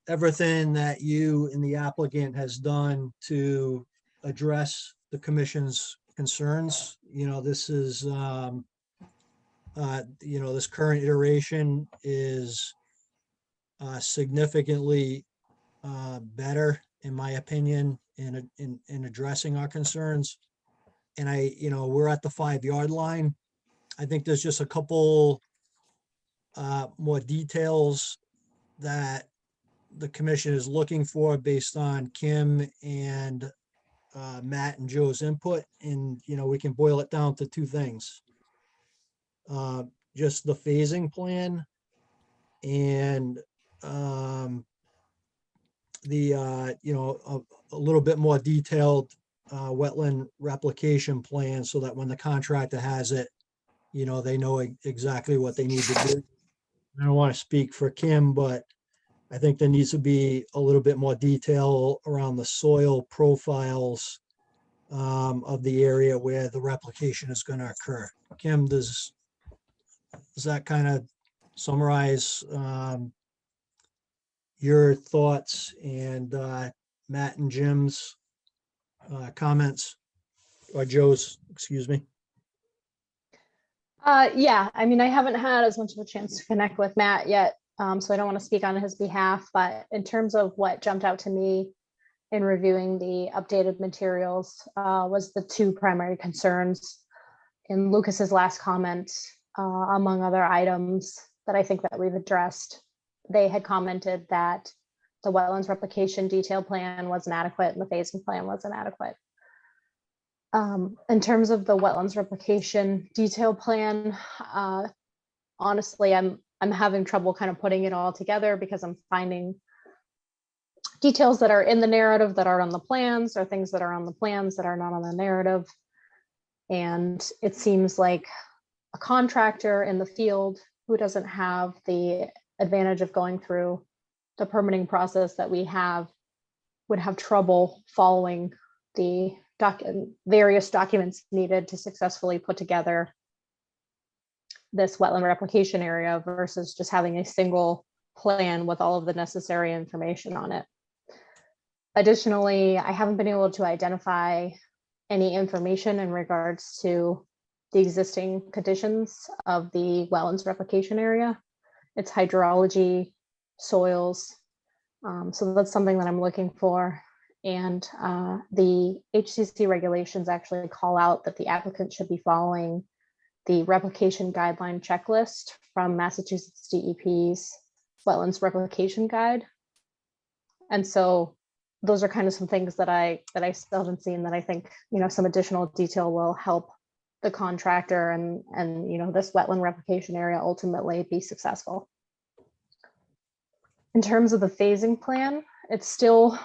[SPEAKER 1] everything that you and the applicant has done to address the commission's concerns. This is, this current iteration is significantly better, in my opinion, in addressing our concerns. And we're at the 5-yard line. I think there's just a couple more details that the commission is looking for based on Kim and Matt and Joe's input. And, we can boil it down to 2 things. just the phasing plan and a little bit more detailed wetland replication plan so that when the contractor has it, they know exactly what they need to do. I don't want to speak for Kim, but I think there needs to be a little bit more detail around the soil profiles of the area where the replication is going to occur. Kim, does that kind of summarize your thoughts and Matt and Jim's comments, or Joe's, excuse me?
[SPEAKER 2] Yeah, I mean, I haven't had as much of a chance to connect with Matt yet, so I don't want to speak on his behalf, but in terms of what jumped out to me in reviewing the updated materials was the two primary concerns in Lucas's last comment, among other items that I think that we've addressed. They had commented that the wetlands replication detail plan was inadequate and the phasing plan was inadequate. In terms of the wetlands replication detail plan, honestly, I'm having trouble kind of putting it all together because I'm finding details that are in the narrative that are on the plans, or things that are on the plans that are not on the narrative. And it seems like a contractor in the field who doesn't have the advantage of going through the permitting process that we have would have trouble following the various documents needed to successfully put together this wetland replication area versus just having a single plan with all of the necessary information on it. Additionally, I haven't been able to identify any information in regards to the existing conditions of the wetlands replication area, its hydrology, soils. So that's something that I'm looking for. And the HCC regulations actually call out that the applicant should be following the replication guideline checklist from Massachusetts DEP's Wetlands Replication Guide. And so those are kind of some things that I still haven't seen that I think, some additional detail will help the contractor and this wetland replication area ultimately be successful. In terms of the phasing plan, it's still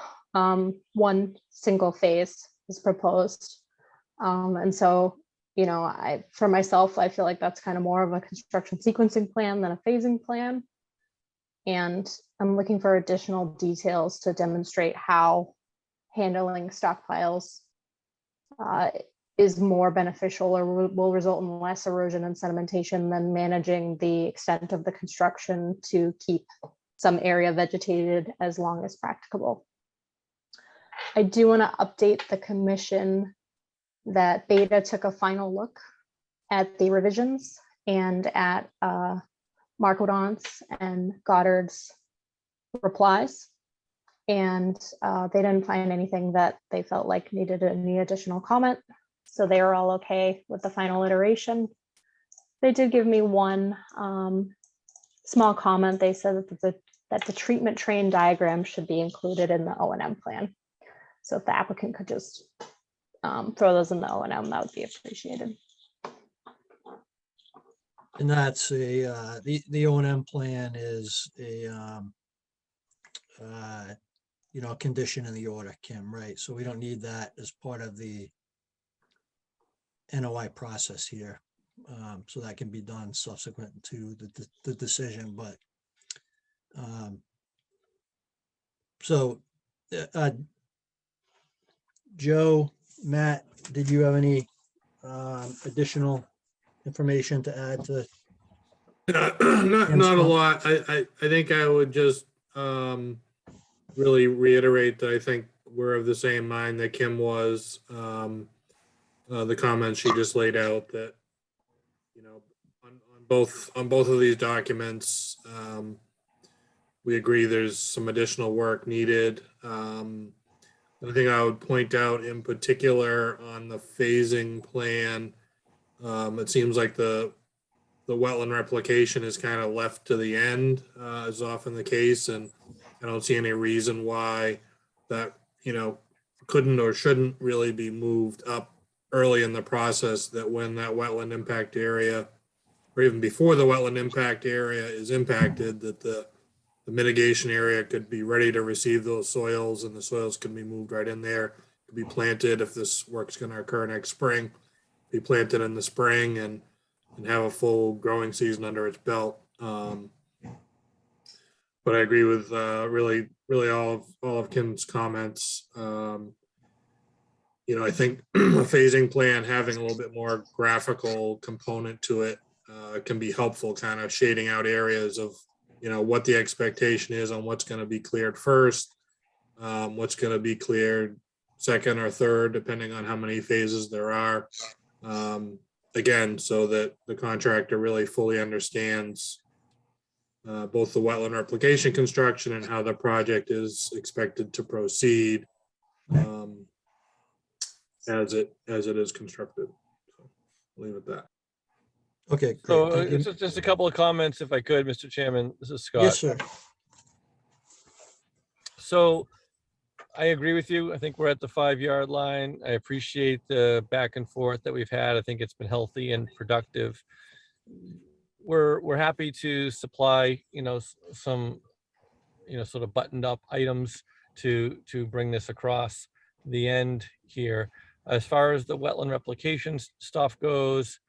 [SPEAKER 2] one single phase is proposed. And so, for myself, I feel like that's kind of more of a construction sequencing plan than a phasing plan. And I'm looking for additional details to demonstrate how handling stockpiles is more beneficial or will result in less erosion and sedimentation than managing the extent of the construction to keep some area vegetated as long as practicable. I do want to update the commission that Beta took a final look at the revisions and at Mark O'Donnell's and Goddard's replies. And they didn't find anything that they felt like needed any additional comment. So they were all okay with the final iteration. They did give me one small comment. They said that the treatment train diagram should be included in the O&M plan. So if the applicant could just throw those in the O&M, that would be appreciated.
[SPEAKER 1] And that's the O&M plan is a condition in the order, Kim, right? So we don't need that as part of the NOI process here. So that can be done subsequent to the decision, but Joe, Matt, did you have any additional information to add to?
[SPEAKER 6] Not a lot. I think I would just really reiterate that I think we're of the same mind that Kim was. The comments she just laid out that, on both of these documents, we agree there's some additional work needed. I think I would point out in particular on the phasing plan, it seems like the wetland replication is kind of left to the end, as often the case, and I don't see any reason why that couldn't or shouldn't really be moved up early in the process. That when that wetland impact area or even before the wetland impact area is impacted, that the mitigation area could be ready to receive those soils, and the soils can be moved right in there, could be planted if this work's going to occur next spring, be planted in the spring and have a full growing season under its belt. But I agree with really all of Kim's comments. I think a phasing plan having a little bit more graphical component to it can be helpful, kind of shading out areas of what the expectation is on what's going to be cleared first, what's going to be cleared second or third, depending on how many phases there are. Again, so that the contractor really fully understands both the wetland replication construction and how the project is expected to proceed as it is constructed. So I'll leave it at that.
[SPEAKER 1] Okay, great.
[SPEAKER 12] So
[SPEAKER 1] Thank you.
[SPEAKER 12] just a couple of comments, if I could, Mr. Chairman. This is Scott.
[SPEAKER 1] Yes, sir.
[SPEAKER 12] So I agree with you. I think we're at the 5-yard line. I appreciate the back and forth that we've had. I think it's been healthy and productive. We're happy to supply, some, sort of buttoned up items to bring this across the end here. As far as the wetland replication stuff goes,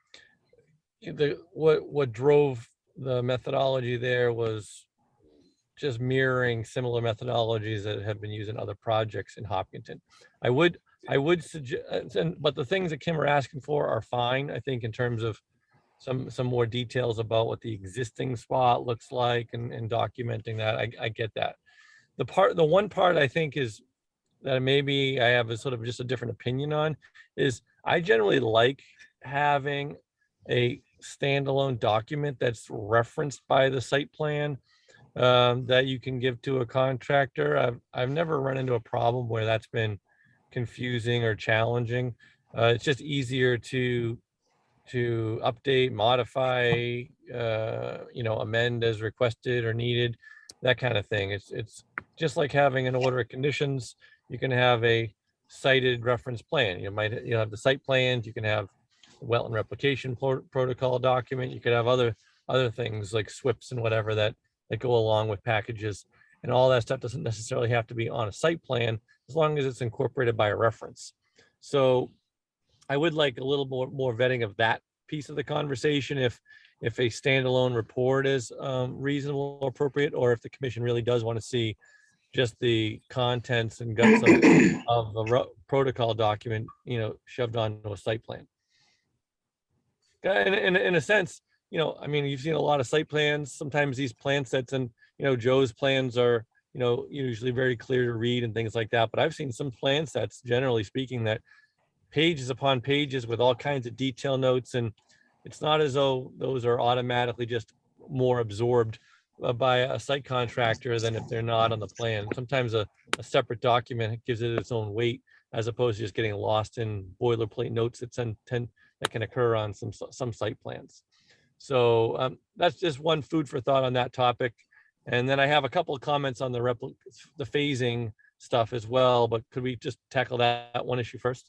[SPEAKER 12] what drove the methodology there was just mirroring similar methodologies that have been used in other projects in Hopkinton. I would suggest, but the things that Kim are asking for are fine, I think, in terms of some more details about what the existing spot looks like and documenting that. I get that. The one part I think is that maybe I have a sort of just a different opinion on is I generally like having a standalone document that's referenced by the site plan that you can give to a contractor. I've never run into a problem where that's been confusing or challenging. It's just easier to update, modify, amend as requested or needed, that kind of thing. It's just like having an order of conditions. You can have a cited reference plan. You'll have the site plans. You can have wetland replication protocol document. You could have other things like SWIPs and whatever that go along with packages, and all that stuff doesn't necessarily have to be on a site plan as long as it's incorporated by a reference. So I would like a little more vetting of that piece of the conversation if a standalone report is reasonable or appropriate, or if the commission really does want to see just the contents and guts of a protocol document, shoved onto a site plan. In a sense, you've seen a lot of site plans. Sometimes these plan sets and, Joe's plans are, usually very clear to read and things like that. But I've seen some plan sets, generally speaking, that pages upon pages with all kinds of detail notes. And it's not as though those are automatically just more absorbed by a site contractor than if they're not on the plan. Sometimes a separate document gives it its own weight, as opposed to just getting lost in boilerplate notes that can occur on some site plans. So that's just one food for thought on that topic. And then I have a couple of comments on the phasing stuff as well, but could we just tackle that one issue first?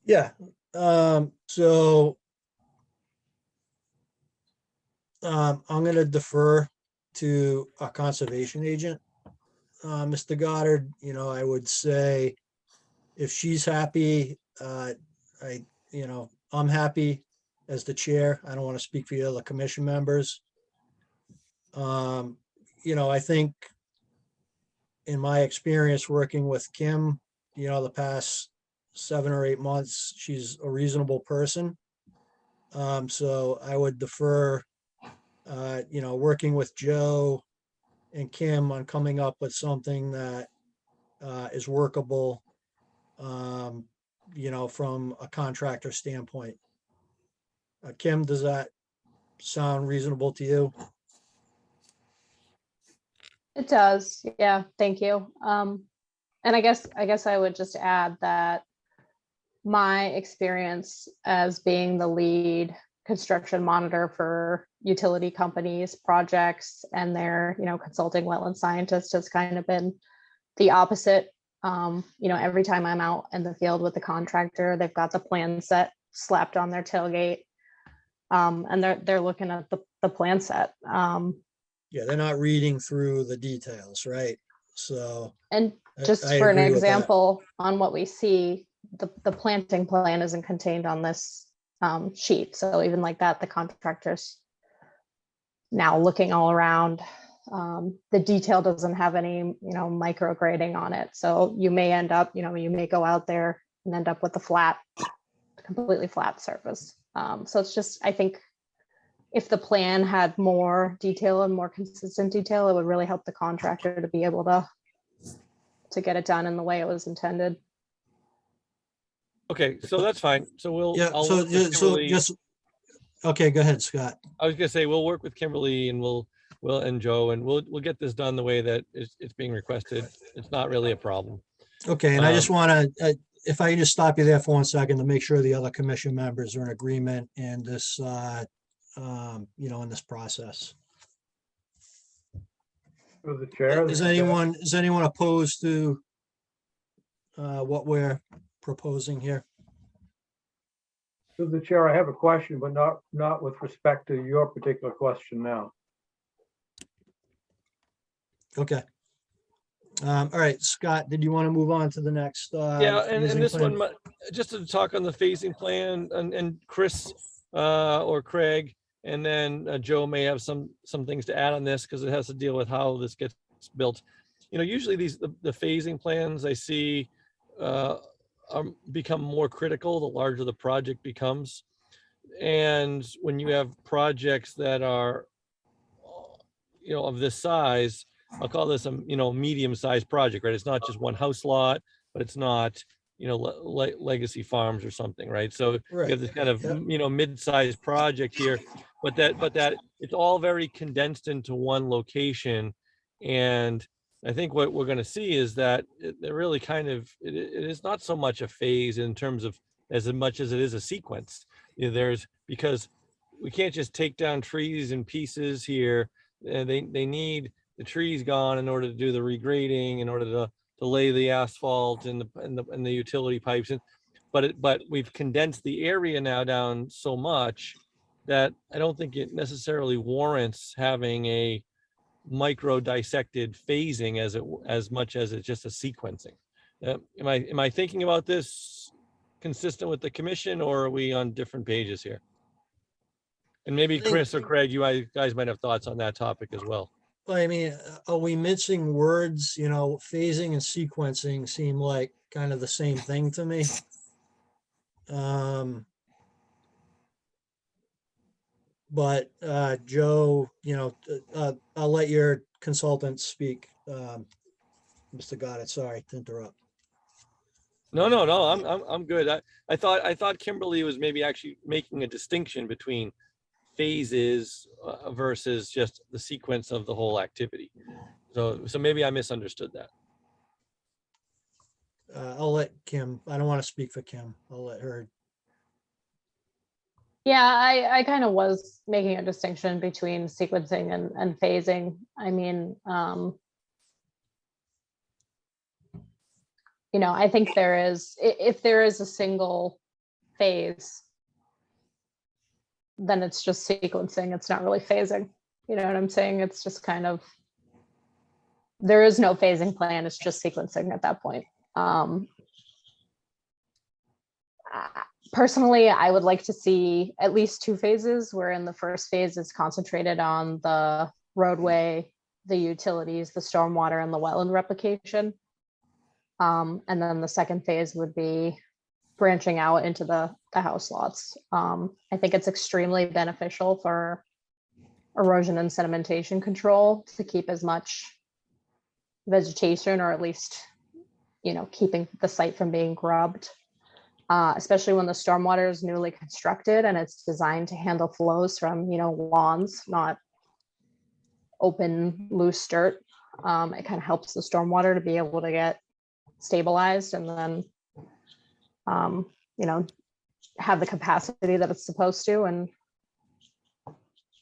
[SPEAKER 1] Yeah. So I'm going to defer to a conservation agent, Mr. Goddard. I would say if she's happy, I'm happy as the chair. I don't want to speak for the other commission members. I think in my experience working with Kim, the past 7 or 8 months, she's a reasonable person. So I would defer, working with Joe and Kim on coming up with something that is workable, from a contractor standpoint. Kim, does that sound reasonable to you?
[SPEAKER 2] It does. Yeah, thank you. And I guess I would just add that my experience as being the lead construction monitor for utility companies, projects, and their, consulting wetland scientist has kind of been the opposite. Every time I'm out in the field with the contractor, they've got the plan set slapped on their tailgate. And they're looking at the plan set.
[SPEAKER 1] Yeah, they're not reading through the details, right? So.
[SPEAKER 2] And just
[SPEAKER 1] I
[SPEAKER 2] for an
[SPEAKER 1] agree with that.
[SPEAKER 2] example on what we see, the planting plan isn't contained on this sheet. So even like that, the contractors now looking all around, the detail doesn't have any, micro grading on it. So you may end up, you may go out there and end up with a completely flat surface. So it's just, I think if the plan had more detail and more consistent detail, it would really help the contractor to be able to get it done in the way it was intended.
[SPEAKER 12] Okay, so that's fine. So we'll.
[SPEAKER 1] Yeah,
[SPEAKER 12] I'll
[SPEAKER 1] so
[SPEAKER 12] work with Kimberly.
[SPEAKER 1] just, okay, go ahead, Scott.
[SPEAKER 12] I was gonna say, we'll work with Kimberly and we'll and Joe, and we'll get this done the way that it's being requested. It's not really a problem.
[SPEAKER 1] Okay, and I just want to, if I can just stop you there for 1 second to make sure the other commission members are in agreement in this, in this process.
[SPEAKER 5] Through the chair.
[SPEAKER 1] Is anyone opposed to what we're proposing here?
[SPEAKER 5] Through the chair, I have a question, but not with respect to your particular question now.
[SPEAKER 1] Okay. All right, Scott, did you want to move on to the next?
[SPEAKER 12] Yeah, and
[SPEAKER 1] phasing
[SPEAKER 12] this
[SPEAKER 1] plan?
[SPEAKER 12] one, just to talk on the phasing plan, and Chris or Craig, and then Joe may have some things to add on this because it has to deal with how this gets built. Usually the phasing plans I see become more critical the larger the project becomes. And when you have projects that are, of this size, I'll call this a, medium-sized project, right? It's not just one house lot, but it's not, legacy farms or something, right? So you have this kind of,
[SPEAKER 1] Yep.
[SPEAKER 12] mid-sized project here, but that it's all very condensed into one location. And I think what we're going to see is that it really kind of, it is not so much a phase in terms of as much as it is a sequence. Because we can't just take down trees in pieces here. They need the trees gone in order to do the regrading, in order to lay the asphalt and the utility pipes in. But we've condensed the area now down so much that I don't think it necessarily warrants having a micro dissected phasing as much as it's just a sequencing. Am I thinking about this consistent with the commission, or are we on different pages here? And maybe Chris or Craig, you guys might have thoughts on that topic as well.
[SPEAKER 1] I mean, are we mixing words? Phasing and sequencing seem like kind of the same thing to me. But Joe, I'll let your consultant speak. Mr. Goddard, sorry to interrupt.
[SPEAKER 12] No, I'm good. I thought Kimberly was maybe actually making a distinction between phases versus just the sequence of the whole activity. So maybe I misunderstood that.
[SPEAKER 1] I'll let Kim, I don't want to speak for Kim. I'll let her.
[SPEAKER 2] Yeah, I kind of was making a distinction between sequencing and phasing. I mean, I think if there is a single phase, then it's just sequencing. It's not really phasing. You know what I'm saying? It's just kind of, there is no phasing plan. It's just sequencing at that point. Personally, I would like to see at least 2 phases, wherein the first phase is concentrated on the roadway, the utilities, the stormwater, and the wetland replication. And then the second phase would be branching out into the house lots. I think it's extremely beneficial for erosion and sedimentation control to keep as much vegetation, or at least, keeping the site from being grubbed, especially when the stormwater is newly constructed and it's designed to handle flows from, lawns, not open, loose dirt. It kind of helps the stormwater to be able to get stabilized and then, have the capacity that it's supposed to. And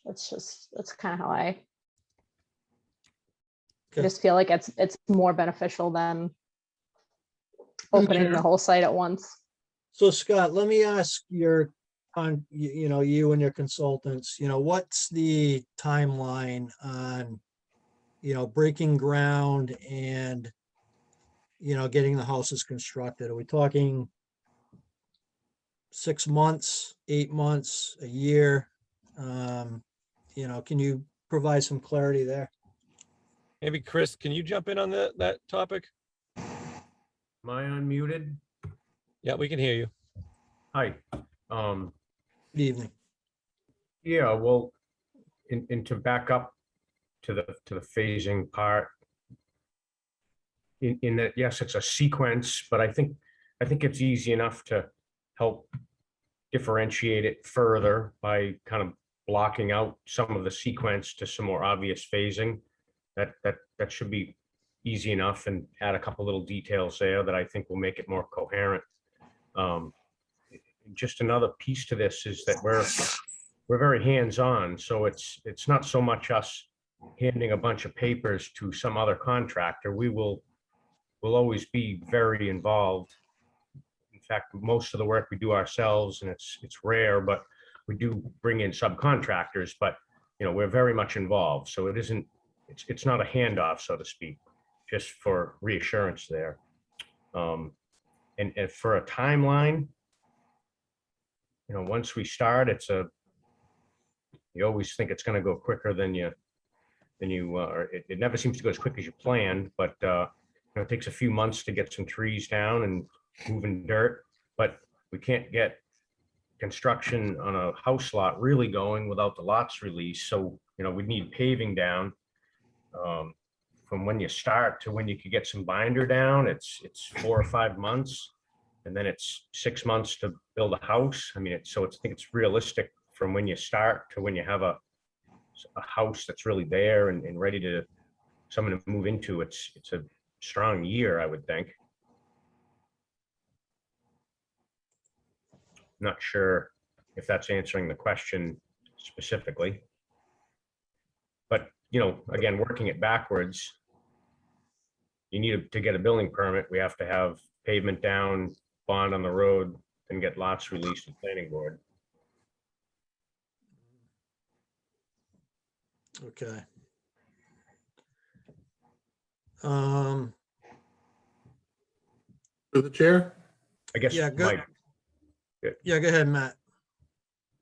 [SPEAKER 2] that's kind of how I just feel like it's more beneficial than opening the whole site at once.
[SPEAKER 1] So Scott, let me ask your on, you and your consultants, what's the timeline on, breaking ground and, getting the houses constructed? Are we talking 6 months, 8 months, a year? Can you provide some clarity there?
[SPEAKER 12] Maybe Chris, can you jump in on that topic?
[SPEAKER 13] Am I unmuted?
[SPEAKER 12] Yeah, we can hear you.
[SPEAKER 13] Hi.
[SPEAKER 1] Good evening.
[SPEAKER 13] Yeah, well, and to back up to the phasing part, in that, yes, it's a sequence, but I think it's easy enough to help differentiate it further by kind of blocking out some of the sequence to some more obvious phasing. That should be easy enough, and add a couple little details there that I think will make it more coherent. Just another piece to this is that we're very hands-on, so it's not so much us handing a bunch of papers to some other contractor. We'll always be very involved. In fact, most of the work we do ourselves, and it's rare, but we do bring in subcontractors, but we're very much involved. So it's not a handoff, so to speak, just for reassurance there. And for a timeline, once we start, you always think it's going to go quicker than you or it never seems to go as quick as you planned, but it takes a few months to get some trees down and moving dirt, but we can't get construction on a house lot really going without the lots released. So, we need paving down. From when you start to when you could get some binder down, it's 4 or 5 months. And then it's 6 months to build a house. I mean, I think it's realistic from when you start to when you have a house that's really there and ready to someone to move into. It's a strong year, I would think. Not sure if that's answering the question specifically. But, again, working it backwards, you need to get a building permit. We have to have pavement down, bond on the road, and get lots released to planning board.
[SPEAKER 1] Okay.
[SPEAKER 6] To the chair?
[SPEAKER 13] I guess.
[SPEAKER 1] Yeah, good. Yeah, go ahead, Matt.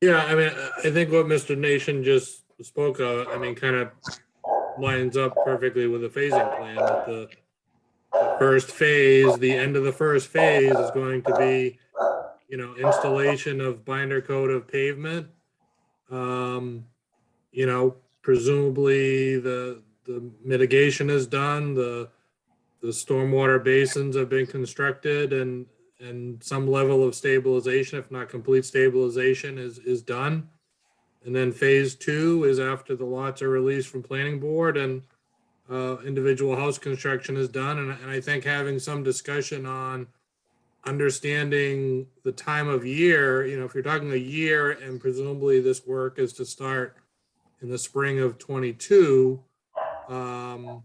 [SPEAKER 6] Yeah, I mean, I think what Mr. Nation just spoke of, kind of lines up perfectly with the phasing plan. That the first phase, the end of the first phase is going to be, installation of binder coat of pavement. Presumably the mitigation is done, the stormwater basins have been constructed, and some level of stabilization, if not complete stabilization, is done. And then phase 2 is after the lots are released from planning board and individual house construction is done. And I think having some discussion on understanding the time of year, if you're talking a year and presumably this work is to start in the spring of 22, then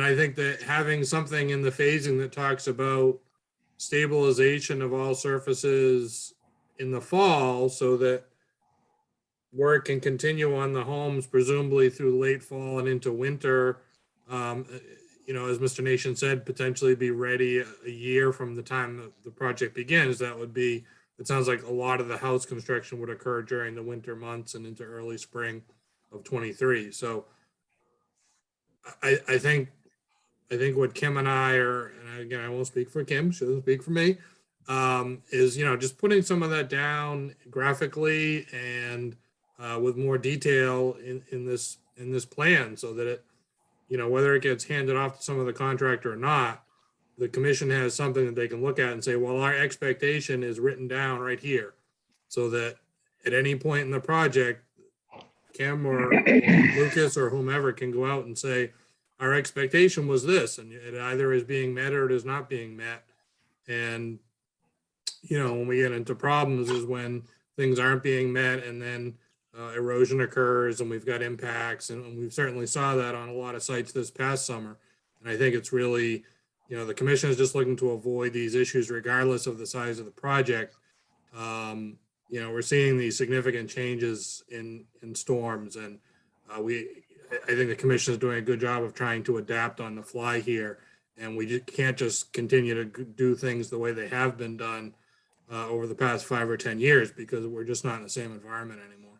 [SPEAKER 6] I think that having something in the phasing that talks about stabilization of all surfaces in the fall so that work can continue on the homes presumably through late fall and into winter, as Mr. Nation said, potentially be ready a year from the time that the project begins. It sounds like a lot of the house construction would occur during the winter months and into early spring of 23. So I think what Kim and I are, and again, I won't speak for Kim, she doesn't speak for me, is, just putting some of that down graphically and with more detail in this plan so that it, whether it gets handed off to some of the contractor or not, the commission has something that they can look at and say, well, our expectation is written down right here. So that at any point in the project, Kim or Lucas or whomever can go out and say, our expectation was this, and it either is being met or it is not being met. And, when we get into problems is when things aren't being met and then erosion occurs and we've got impacts. And we've certainly saw that on a lot of sites this past summer. And I think it's really, the commission is just looking to avoid these issues regardless of the size of the project. You know, we're seeing these significant changes in storms, and I think the commission is doing a good job of trying to adapt on the fly here. And we just can't just continue to do things the way they have been done over the past 5 or 10 years, because we're just not in the same environment anymore.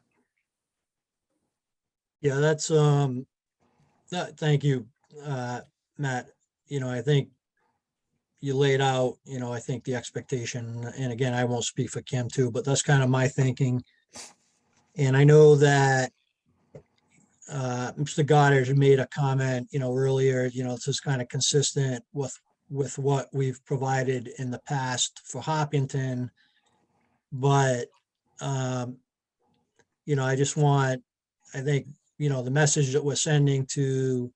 [SPEAKER 1] Yeah, that's, thank you, Matt. You know, I think you laid out, you know, I think the expectation, and again, I won't speak for Kim too, but that's kind of my thinking. And I know that Mr. Goddard made a comment, you know, earlier, you know, this is kind of consistent with what we've provided in the past for Hopkinton. But, you know, I think, you know, the message that we're sending to,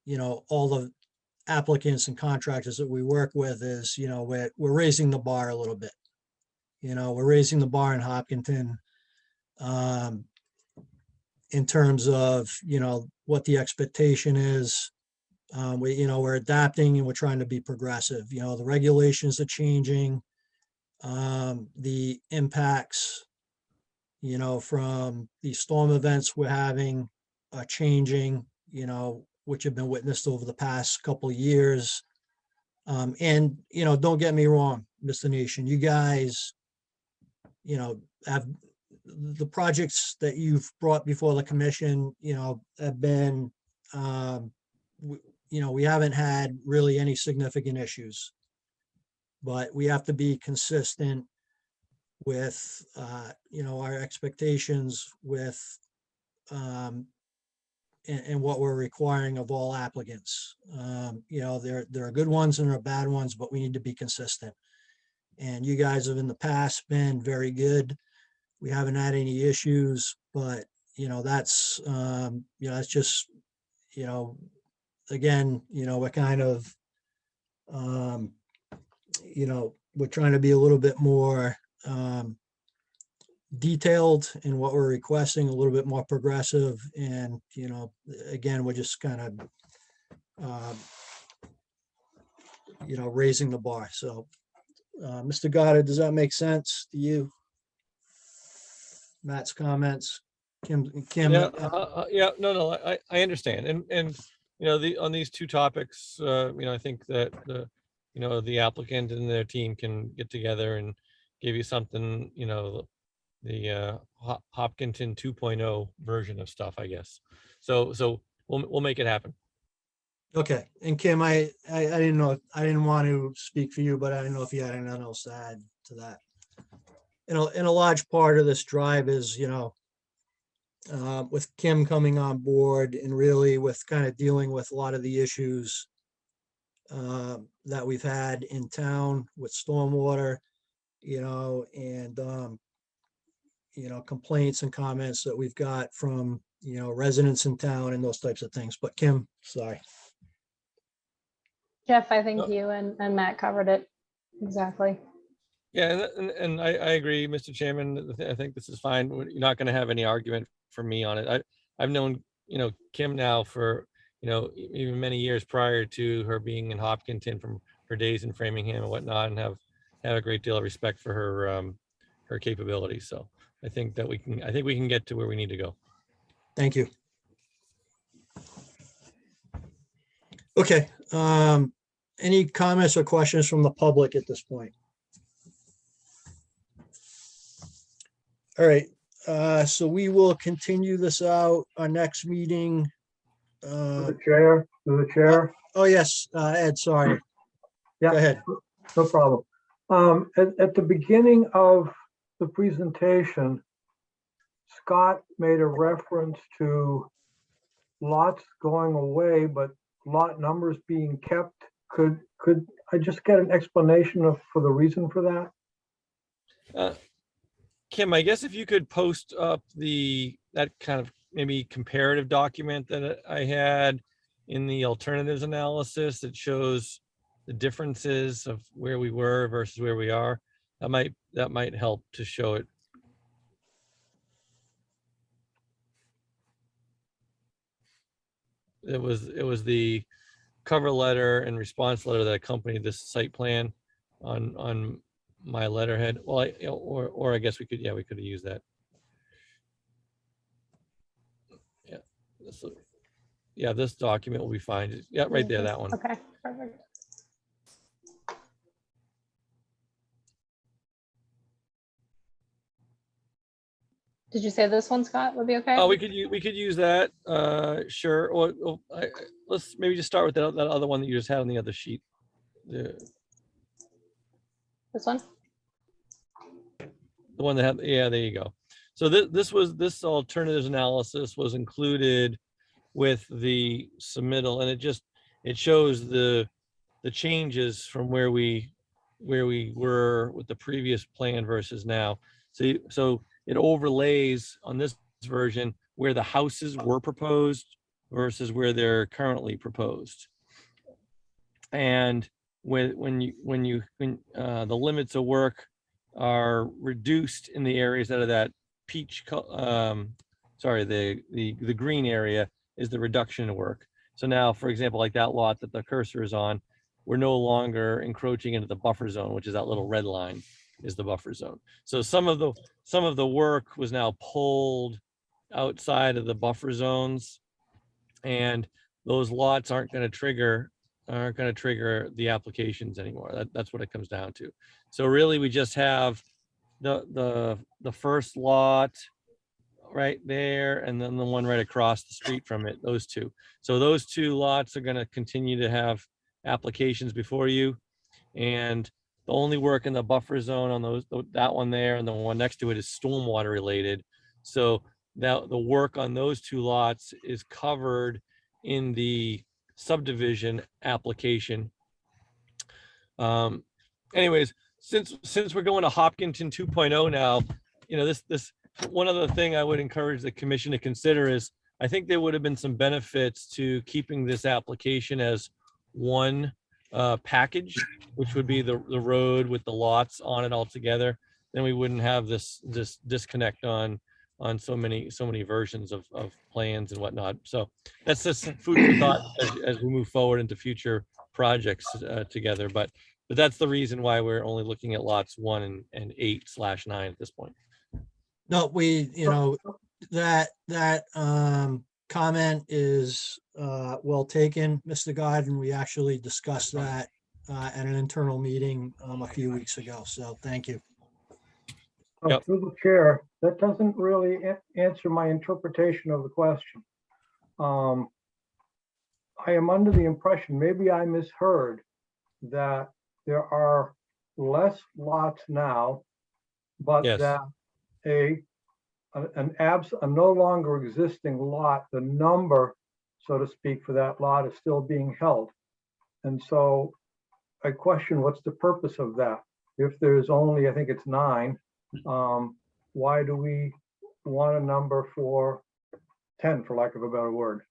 [SPEAKER 1] you know, all the applicants and contractors that we work with is, you know, we're raising the bar a little bit. You know, we're raising the bar in Hopkinton in terms of, you know, what the expectation is. You know, we're adapting and we're trying to be progressive. You know, the regulations are changing. The impacts, you know, from the storm events we're having are changing, you know, which have been witnessed over the past couple of years. And, you know, don't get me wrong, Mr. Nation, you guys, you know, have the projects that you've brought before the commission, you know, have been, you know, we haven't had really any significant issues. But we have to be consistent with, you know, our expectations with, and what we're requiring of all applicants. You know, there are good ones and there are bad ones, but we need to be consistent. And you guys have in the past been very good. We haven't had any issues, but, you know, that's, you know, that's just, you know, again, you know, we're kind of, you know, we're trying to be a little bit more detailed in what we're requesting, a little bit more progressive. And, you know, again, we're just kind of, you know, raising the bar. So, Mr. Goddard, does that make sense to you? Matt's comments, Kim,
[SPEAKER 12] Yeah, no, I understand. And, you know, on these two topics, you know, I think that you know, the applicant and their team can get together and give you something, you know, the Hopkinton 2.0 version of stuff, I guess. So we'll make it happen.
[SPEAKER 1] Okay. And Kim, I didn't know, I didn't want to speak for you, but I didn't know if you had anything else to add to that. You know, and a large part of this drive is, you know, with Kim coming on board and really with kind of dealing with a lot of the issues that we've had in town with stormwater, you know, and, you know, complaints and comments that we've got from, you know, residents in town and those types of things. But Kim, sorry.
[SPEAKER 2] Jeff, I think you and Matt covered it exactly.
[SPEAKER 12] Yeah, and I agree, Mr. Chairman. I think this is fine. You're not going to have any argument for me on it. I've known, you know, Kim now for, you know, even many years prior to her being in Hopkinton from her days in Framingham and whatnot, and have a great deal of respect for her capabilities. So I think that we can get to where we need to go.
[SPEAKER 1] Thank you. Okay. Any comments or questions from the public at this point? All right. So we will continue this out. Our next meeting.
[SPEAKER 5] To the chair.
[SPEAKER 1] Oh, yes, Ed, sorry.
[SPEAKER 5] Yeah.
[SPEAKER 1] Go ahead.
[SPEAKER 5] No problem. At the beginning of the presentation, Scott made a reference to lots going away, but lot numbers being kept. Could I just get an explanation for the reason for that?
[SPEAKER 12] Kim, I guess if you could post up that kind of maybe comparative document that I had in the alternatives analysis that shows the differences of where we were versus where we are, that might help to show it. It was the cover letter and response letter that accompanied this site plan on my letterhead. Well, or I guess we could, yeah, we could have used that. Yeah. Yeah, this document will be fine. Yeah, right there, that one.
[SPEAKER 2] Okay, perfect. Did you say this one, Scott, would be okay?
[SPEAKER 12] Oh, we could use that. Sure. Or let's maybe just start with that other one that you just had on the other sheet. The
[SPEAKER 2] This one?
[SPEAKER 12] one that had, yeah, there you go. So this alternatives analysis was included with the submittal, and it shows the changes from where we were with the previous plan versus now. So it overlays on this version where the houses were proposed versus where they're currently proposed. And when the limits of work are reduced in the areas that are that peach, sorry, the green area is the reduction of work. So now, for example, like that lot that the cursor is on, we're no longer encroaching into the buffer zone, which is that little red line is the buffer zone. So some of the work was now pulled outside of the buffer zones, and those lots aren't going to trigger the applications anymore. That's what it comes down to. So really, we just have the first lot right there, and then the one right across the street from it, those two. So those two lots are going to continue to have applications before you, and the only work in the buffer zone on that one there and the one next to it is stormwater related. So that the work on those two lots is covered in the subdivision application. Anyways, since we're going to Hopkinton 2.0 now, you know, this one other thing I would encourage the commission to consider is, I think there would have been some benefits to keeping this application as one package, which would be the road with the lots on it all together. Then we wouldn't have this disconnect on so many versions of plans and whatnot. So that's just food for thought as we move forward into future projects together. But that's the reason why we're only looking at lots 1 and 8/9 at this point.
[SPEAKER 1] No, that comment is well taken, Mr. Godwin. We actually discussed that at an internal meeting a few weeks ago. So thank you.
[SPEAKER 12] Yep.
[SPEAKER 5] Through the chair, that doesn't really answer my interpretation of the question. I am under the impression, maybe I misheard, that there are less lots now, but
[SPEAKER 12] Yes.
[SPEAKER 5] that a no longer existing lot, the number, so to speak, for that lot is still being held. And so I question, what's the purpose of that? If there's only, I think it's 9, why do we want a number for 10, for lack of a better word?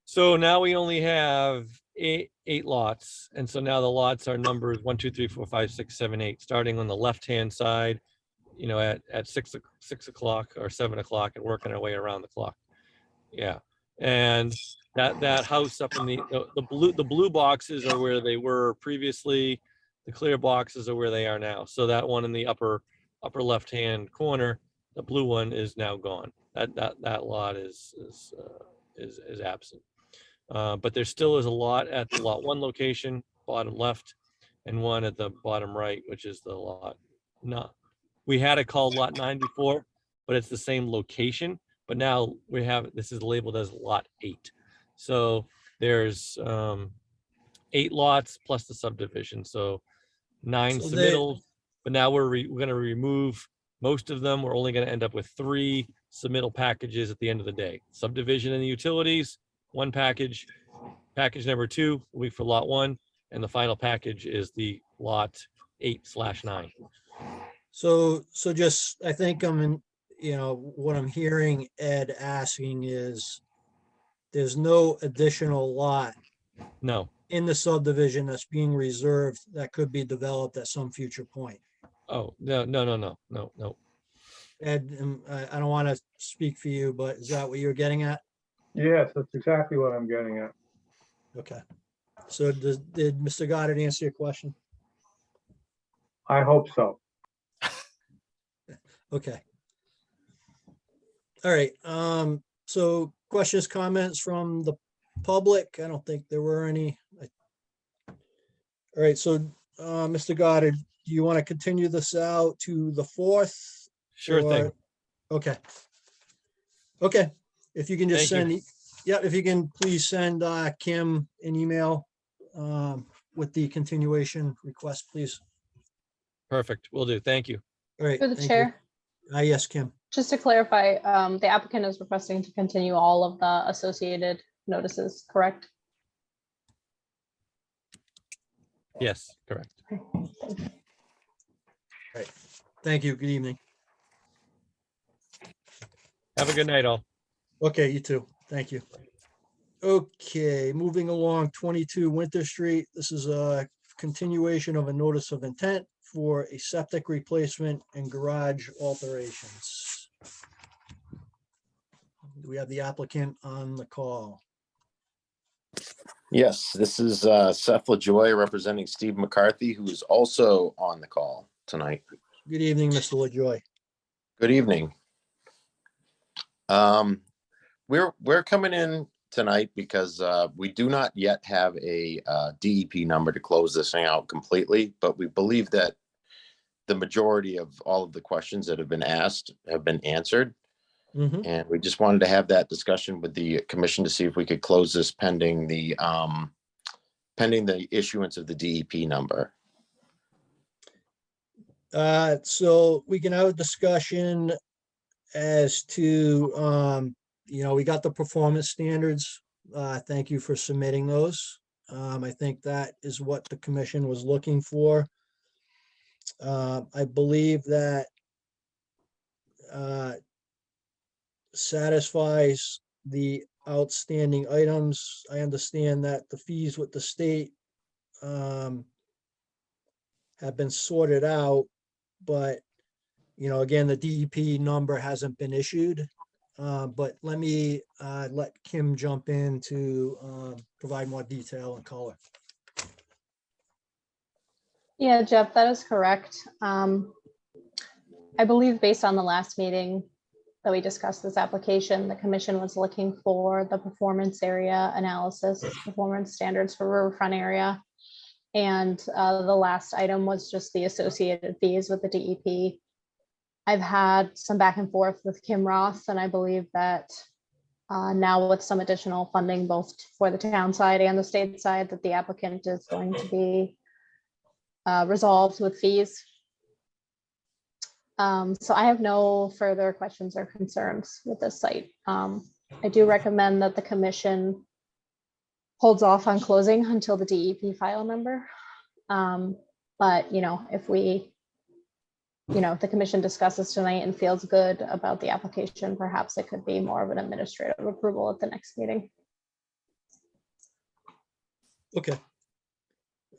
[SPEAKER 12] So now we only have eight lots. And so now the lots are numbers 1, 2, 3, 4, 5, 6, 7, 8, starting on the left-hand side, you know, at 6 o'clock or 7 o'clock, and working our way around the clock. Yeah. And that house up in the blue boxes are where they were previously. The clear boxes are where they are now. So that one in the upper left-hand corner, the blue one is now gone. That lot is absent. But there still is a lot at the lot 1 location, bottom left, and one at the bottom right, which is the lot. No, we had it called lot 9 before, but it's the same location. But now this is labeled as lot 8. So there's 8 lots plus the subdivision. So 9
[SPEAKER 1] So
[SPEAKER 12] submittals, but now we're going to remove most of them. We're only going to end up with 3 submittal packages at the end of the day. Subdivision and the utilities, 1 package. Package number 2 will be for lot 1, and the final package is the lot 8/9.
[SPEAKER 1] So just, I think what I'm hearing Ed asking is, there's no additional lot
[SPEAKER 12] No.
[SPEAKER 1] in the subdivision that's being reserved that could be developed at some future point.
[SPEAKER 12] Oh, no.
[SPEAKER 1] Ed, I don't want to speak for you, but is that what you're getting at?
[SPEAKER 5] Yes, that's exactly what I'm getting at.
[SPEAKER 1] Okay. So did Mr. Goddard answer your question?
[SPEAKER 5] I hope so.
[SPEAKER 1] Okay. All right, so questions, comments from the public? I don't think there were any. All right, so, Mr. Goddard, do you want to continue this out to the 4th?
[SPEAKER 12] Sure thing.
[SPEAKER 1] Okay. Okay, if you can just
[SPEAKER 12] Thank you.
[SPEAKER 1] send, yeah, if you can please send Kim an email with the continuation request, please.
[SPEAKER 12] Perfect. Will do. Thank you.
[SPEAKER 1] All right.
[SPEAKER 2] Through the
[SPEAKER 1] thank you.
[SPEAKER 2] chair,
[SPEAKER 1] Yes, Kim.
[SPEAKER 2] just to clarify, the applicant is requesting to continue all of the associated notices, correct?
[SPEAKER 12] Yes, correct.
[SPEAKER 1] Thank you. Good evening.
[SPEAKER 12] Have a good night, all.
[SPEAKER 1] Okay, you too. Thank you. Okay, moving along, 22 Winter Street. This is a continuation of a notice of intent for a septic replacement and garage alterations. Do we have the applicant on the call?
[SPEAKER 14] Yes, this is Seth LaJoy representing Steve McCarthy, who is also on the call tonight.
[SPEAKER 1] Good evening, Mr. LaJoy.
[SPEAKER 14] Good evening. We're coming in tonight because we do not yet have a DEP number to close this thing out completely, but we believe that the majority of all of the questions that have been asked have been answered.
[SPEAKER 1] Mhm.
[SPEAKER 14] And we just wanted to have that discussion with the commission to see if we could close this pending the issuance of the DEP number.
[SPEAKER 1] So we can have a discussion as to, we got the performance standards. Thank you for submitting those. I think that is what the commission was looking for. I believe that satisfies the outstanding items. I understand that the fees with the state have been sorted out, but again, the DEP number hasn't been issued. But let me let Kim jump in to provide more detail and color.
[SPEAKER 2] Yeah, Jeff, that is correct. I believe based on the last meeting that we discussed this application, the commission was looking for the performance area analysis, performance standards for riverfront area. And the last item was just the associated fees with the DEP. I've had some back and forth with Kim Roth, and I believe that now with some additional funding, both for the town side and the state side, that the applicant is going to be resolved with fees. So I have no further questions or concerns with this site. I do recommend that the commission holds off on closing until the DEP file number. But if if the commission discusses tonight and feels good about the application, perhaps it could be more of an administrative approval at the next meeting.
[SPEAKER 1] Okay.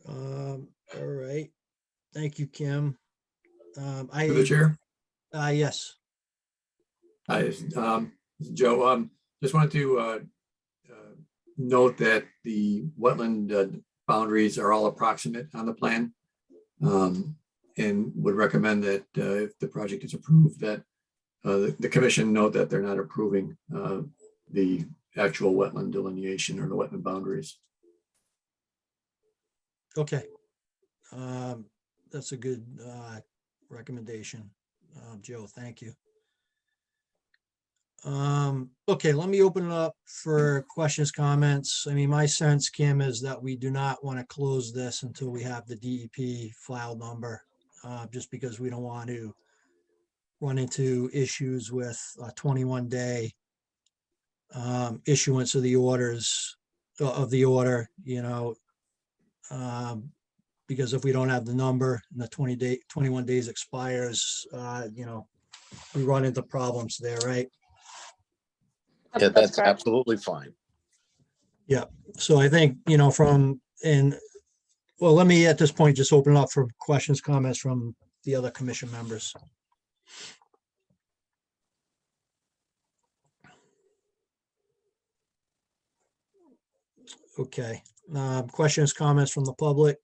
[SPEAKER 1] All right. Thank you, Kim.
[SPEAKER 7] Through the chair.
[SPEAKER 1] Yes.
[SPEAKER 7] Hi, Joe. Just wanted to note that the wetland boundaries are all approximate on the plan, and would recommend that if the project is approved, that the commission note that they're not approving the actual wetland delineation or the wetland boundaries.
[SPEAKER 1] Okay. That's a good recommendation, Joe. Thank you. Okay, let me open it up for questions, comments. I mean, my sense, Kim, is that we do not want to close this until we have the DEP file number, just because we don't want to run into issues with a 21-day issuance of the orders of the order, because if we don't have the number and the 21 days expires, we run into problems there, right?
[SPEAKER 14] Yeah, that's
[SPEAKER 2] correct.
[SPEAKER 14] absolutely fine.
[SPEAKER 1] Yeah, so I think, well, let me at this point just open it up for questions, comments from the other commission members. Okay, questions, comments from the public?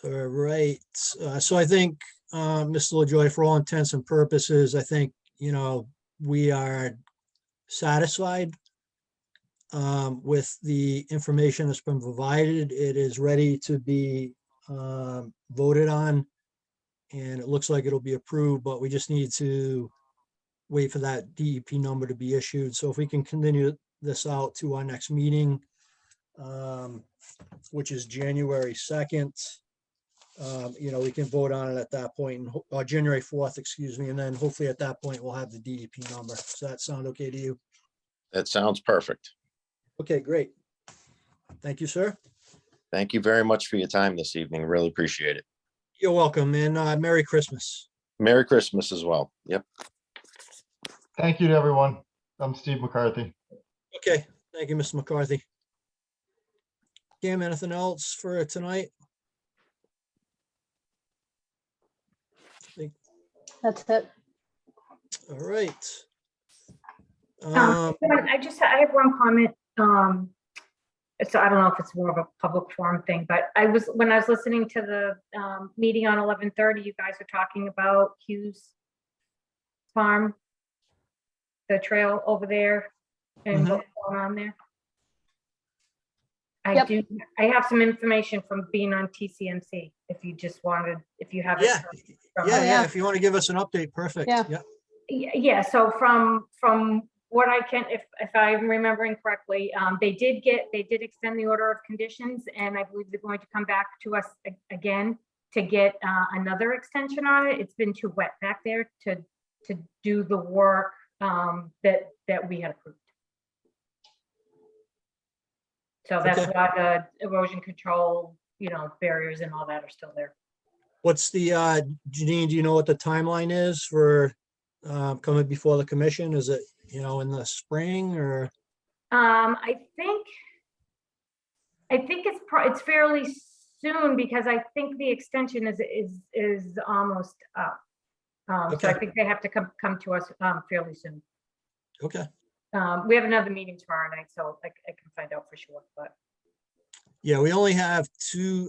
[SPEAKER 1] All right, so I think, Mr. LaJoy, for all intents and purposes, I think, we are satisfied with the information that's been provided. It is ready to be voted on. And it looks like it'll be approved, but we just need to wait for that DEP number to be issued. So if we can continue this out to our next meeting, which is January 2nd, we can vote on it at that point, or January 4th, excuse me, and then hopefully at that point, we'll have the DEP number. Does that sound okay to you?
[SPEAKER 14] That sounds perfect.
[SPEAKER 1] Okay, great. Thank you, sir.
[SPEAKER 14] Thank you very much for your time this evening. Really appreciate it.
[SPEAKER 1] You're welcome, and Merry Christmas.
[SPEAKER 14] Merry Christmas as well. Yep.
[SPEAKER 15] Thank you to everyone. I'm Steve McCarthy.
[SPEAKER 1] Okay, thank you, Mr. McCarthy. Cam, anything else for tonight?
[SPEAKER 2] That's it.
[SPEAKER 1] All right.
[SPEAKER 8] I have one comment. So I don't know if it's more of a public forum thing, but when I was listening to the meeting on 11:30, you guys were talking about Hughes Farm, the trail over there, and what's going on there.
[SPEAKER 2] Yep.
[SPEAKER 8] I have some information from being on TCMC. If you just wanted, if you have it.
[SPEAKER 1] Yeah. If you want to give us an update, perfect.
[SPEAKER 2] Yeah.
[SPEAKER 8] Yeah, so from what I can, if I'm remembering correctly, they did extend the order of conditions, and I believe they're going to come back to us again to get another extension on it. It's been too wet back there to do the work that we had approved. So that's why the erosion control, barriers and all that are still there.
[SPEAKER 1] What's the, Janine, do you know what the timeline is for coming before the commission? Is it, in the spring or?
[SPEAKER 8] I think it's fairly soon, because I think the extension is almost up. So I think they have to come to us fairly soon.
[SPEAKER 1] Okay.
[SPEAKER 8] We have another meeting tomorrow night, so I can find out for sure, but.
[SPEAKER 1] Yeah, we only have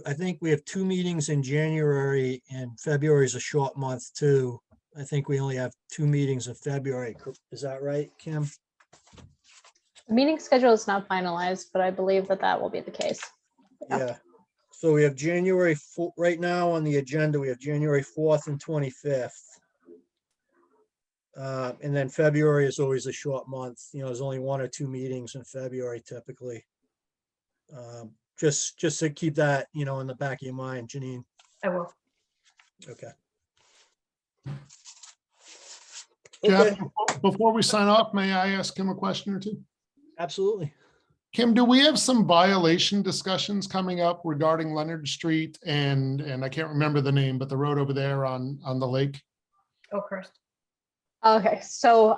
[SPEAKER 1] I think we have 2 meetings in January, and February is a short month too. I think we only have 2 meetings in February. Is that right, Kim?
[SPEAKER 2] The meeting schedule is not finalized, but I believe that will be the case.
[SPEAKER 1] Yeah. So we have January, right now on the agenda, we have January 4th and 25th. And then February is always a short month. There's only 1 or 2 meetings in February typically. Just to keep that, in the back of your mind, Janine.
[SPEAKER 8] I will.
[SPEAKER 1] Okay.
[SPEAKER 3] Jeff, before we sign off, may I ask him a question or two?
[SPEAKER 1] Absolutely.
[SPEAKER 3] Kim, do we have some violation discussions coming up regarding Leonard Street and I can't remember the name, but the road over there on the lake?
[SPEAKER 8] Oakhurst.
[SPEAKER 2] Okay, so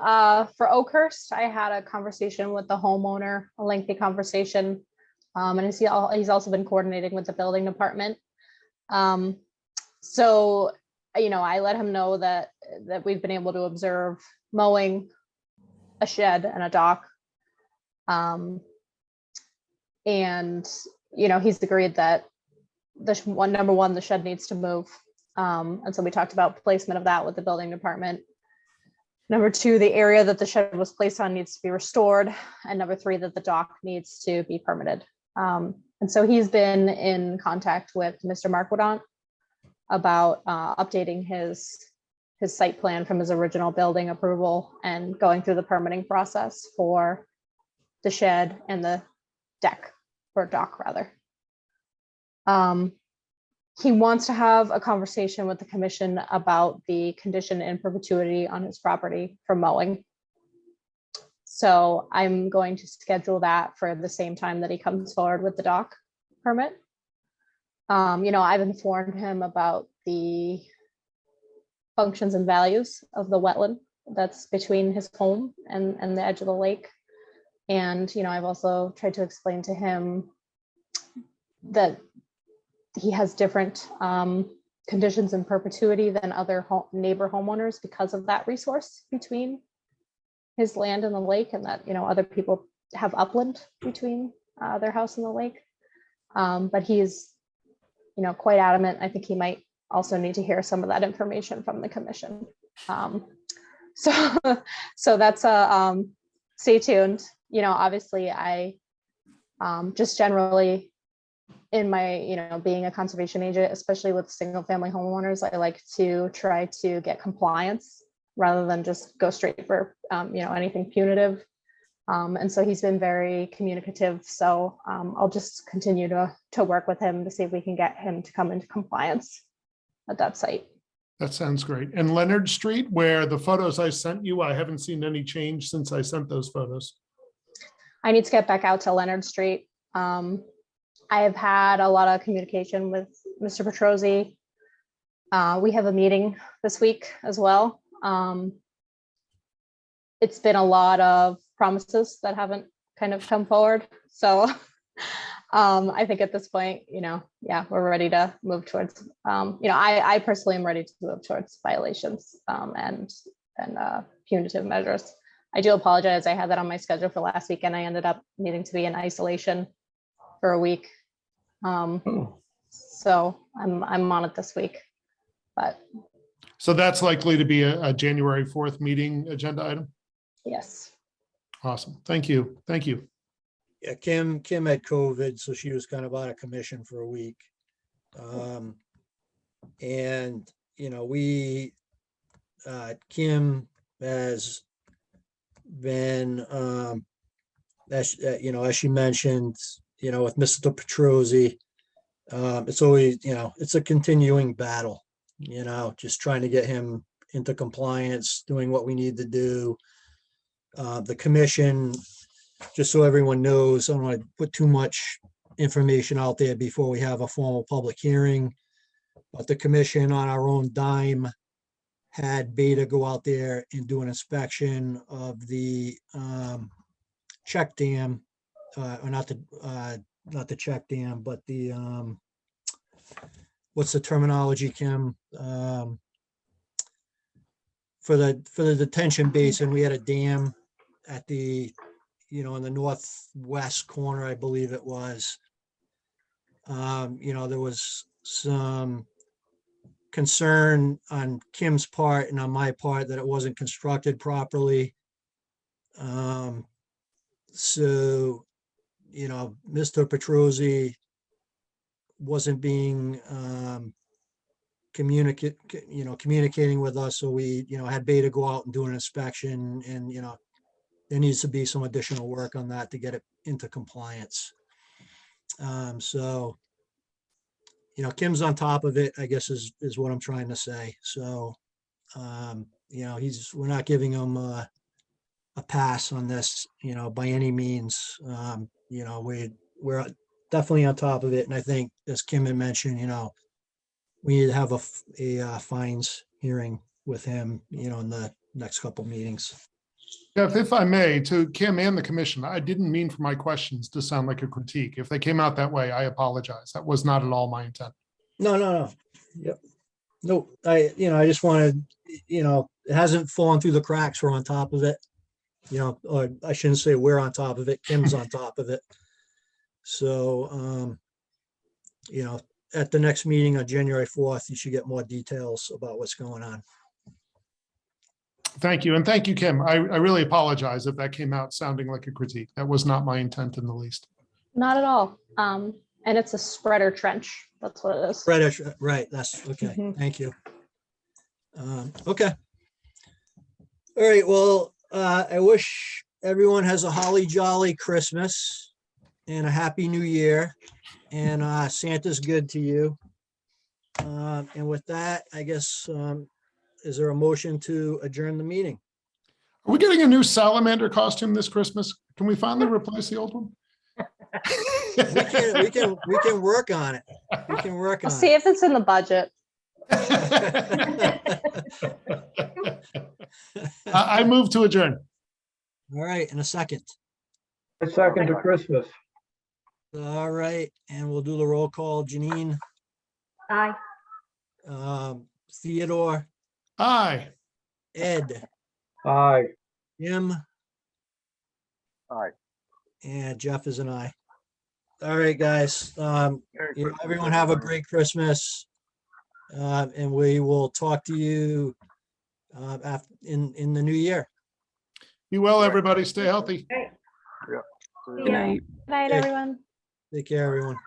[SPEAKER 2] for Oakhurst, I had a conversation with the homeowner, a lengthy conversation. And he's also been coordinating with the building department. So, I let him know that we've been able to observe mowing a shed and a dock. And, he's agreed that number one, the shed needs to move. And so we talked about placement of that with the building department. Number 2, the area that the shed was placed on needs to be restored. And number 3, that the dock needs to be permitted. And so he's been in contact with Mr. Marquidant about updating his site plan from his original building approval and going through the permitting process for the shed and the dock rather. He wants to have a conversation with the commission about the condition in perpetuity on his property for mowing. So I'm going to schedule that for the same time that he comes forward with the dock permit. I've informed him about the functions and values of the wetland that's between his home and the edge of the lake. And, I've also tried to explain to him that he has different conditions in perpetuity than other neighbor homeowners because of that resource between his land and the lake, and that, other people have upland between their house and the lake. But he's quite adamant. I think he might also need to hear some of that information from the commission. So that's stay tuned. Obviously I just generally in my, being a conservation agent, especially with single family homeowners, I like to try to get compliance rather than just go straight for, anything punitive. And so he's been very communicative. So I'll just continue to work with him to see if we can get him to come into compliance at that site.
[SPEAKER 3] That sounds great. And Leonard Street, where the photos I sent you, I haven't seen any change since I sent those photos.
[SPEAKER 2] I need to get back out to Leonard Street. I have had a lot of communication with Mr. Petrosi. We have a meeting this week as well. It's been a lot of promises that haven't kind of come forward. So I think at this point, we're ready to move towards, I personally am ready to move towards violations and punitive measures. I do apologize. I had that on my schedule for last week and I ended up needing to be in isolation for a week. So I'm on it this week, but.
[SPEAKER 3] So that's likely to be a January 4th meeting agenda item?
[SPEAKER 2] Yes.
[SPEAKER 3] Awesome. Thank you. Thank you.
[SPEAKER 1] Yeah, Kim had COVID, so she was kind of out of commission for a week. And, Kim has been, as she mentioned, with Mr. Petrosi, it's always, it's a continuing battle, just trying to get him into compliance, doing what we need to do. The commission, just so everyone knows, I don't want to put too much information out there before we have a formal public hearing, but the commission on our own dime had Beta go out there and do an inspection of the check dam, or not the check dam, but the what's the terminology, Kim? For the detention basin, we had a dam at the, in the northwest corner, I believe it was. There was some concern on Kim's part and on my part that it wasn't constructed properly. So, Mr. Petrosi wasn't being communicating with us. So we, had Beta go out and do an inspection and, there needs to be some additional work on that to get it into compliance. So, Kim's on top of it, I guess is what I'm trying to say. So, we're not giving him a pass on this, by any means. We're definitely on top of it. And I think, as Kim had mentioned, we need to have a fines hearing with him, in the next couple meetings.
[SPEAKER 3] Jeff, if I may, to Kim and the commission, I didn't mean for my questions to sound like a critique. If they came out that way, I apologize. That was not at all my intent.
[SPEAKER 1] No. Yep. No, I just wanted, it hasn't fallen through the cracks. We're on top of it. Or I shouldn't say we're on top of it. Kim's on top of it. So, at the next meeting on January 4th, you should get more details about what's going on.
[SPEAKER 3] Thank you. And thank you, Kim. I really apologize if that came out sounding like a critique. That was not my intent in the least.
[SPEAKER 2] Not at all. And it's a spreader trench. That's what it is.
[SPEAKER 1] Spreader, right. That's okay. Thank you. Okay. All right. Well, I wish everyone has a holly jolly Christmas and a happy new year. And Santa's good to you. And with that, I guess, is there a motion to adjourn the meeting?
[SPEAKER 3] Are we getting a new salamander costume this Christmas? Can we finally replace the old one?
[SPEAKER 1] We can work on it. We can work on
[SPEAKER 2] See if it's in the budget.
[SPEAKER 3] I move to adjourn.
[SPEAKER 1] All right, in a second.
[SPEAKER 5] A second to Christmas.
[SPEAKER 1] All right, and we'll do the roll call. Janine,
[SPEAKER 8] Aye.
[SPEAKER 1] Theodore,
[SPEAKER 3] Aye.
[SPEAKER 1] Ed,
[SPEAKER 5] Aye.
[SPEAKER 1] Jim,
[SPEAKER 4] Aye.
[SPEAKER 1] and Jeff is an aye. All right, guys.
[SPEAKER 4] Merry Christmas,
[SPEAKER 1] Everyone have a
[SPEAKER 4] everybody.
[SPEAKER 1] great Christmas. And we will talk to you in the new year.
[SPEAKER 3] Be well,
[SPEAKER 4] Right.
[SPEAKER 3] everybody. Stay healthy.
[SPEAKER 4] Yeah.
[SPEAKER 10] Good night.
[SPEAKER 2] Good night,
[SPEAKER 1] Okay.
[SPEAKER 2] everyone.
[SPEAKER 1] Take care, everyone.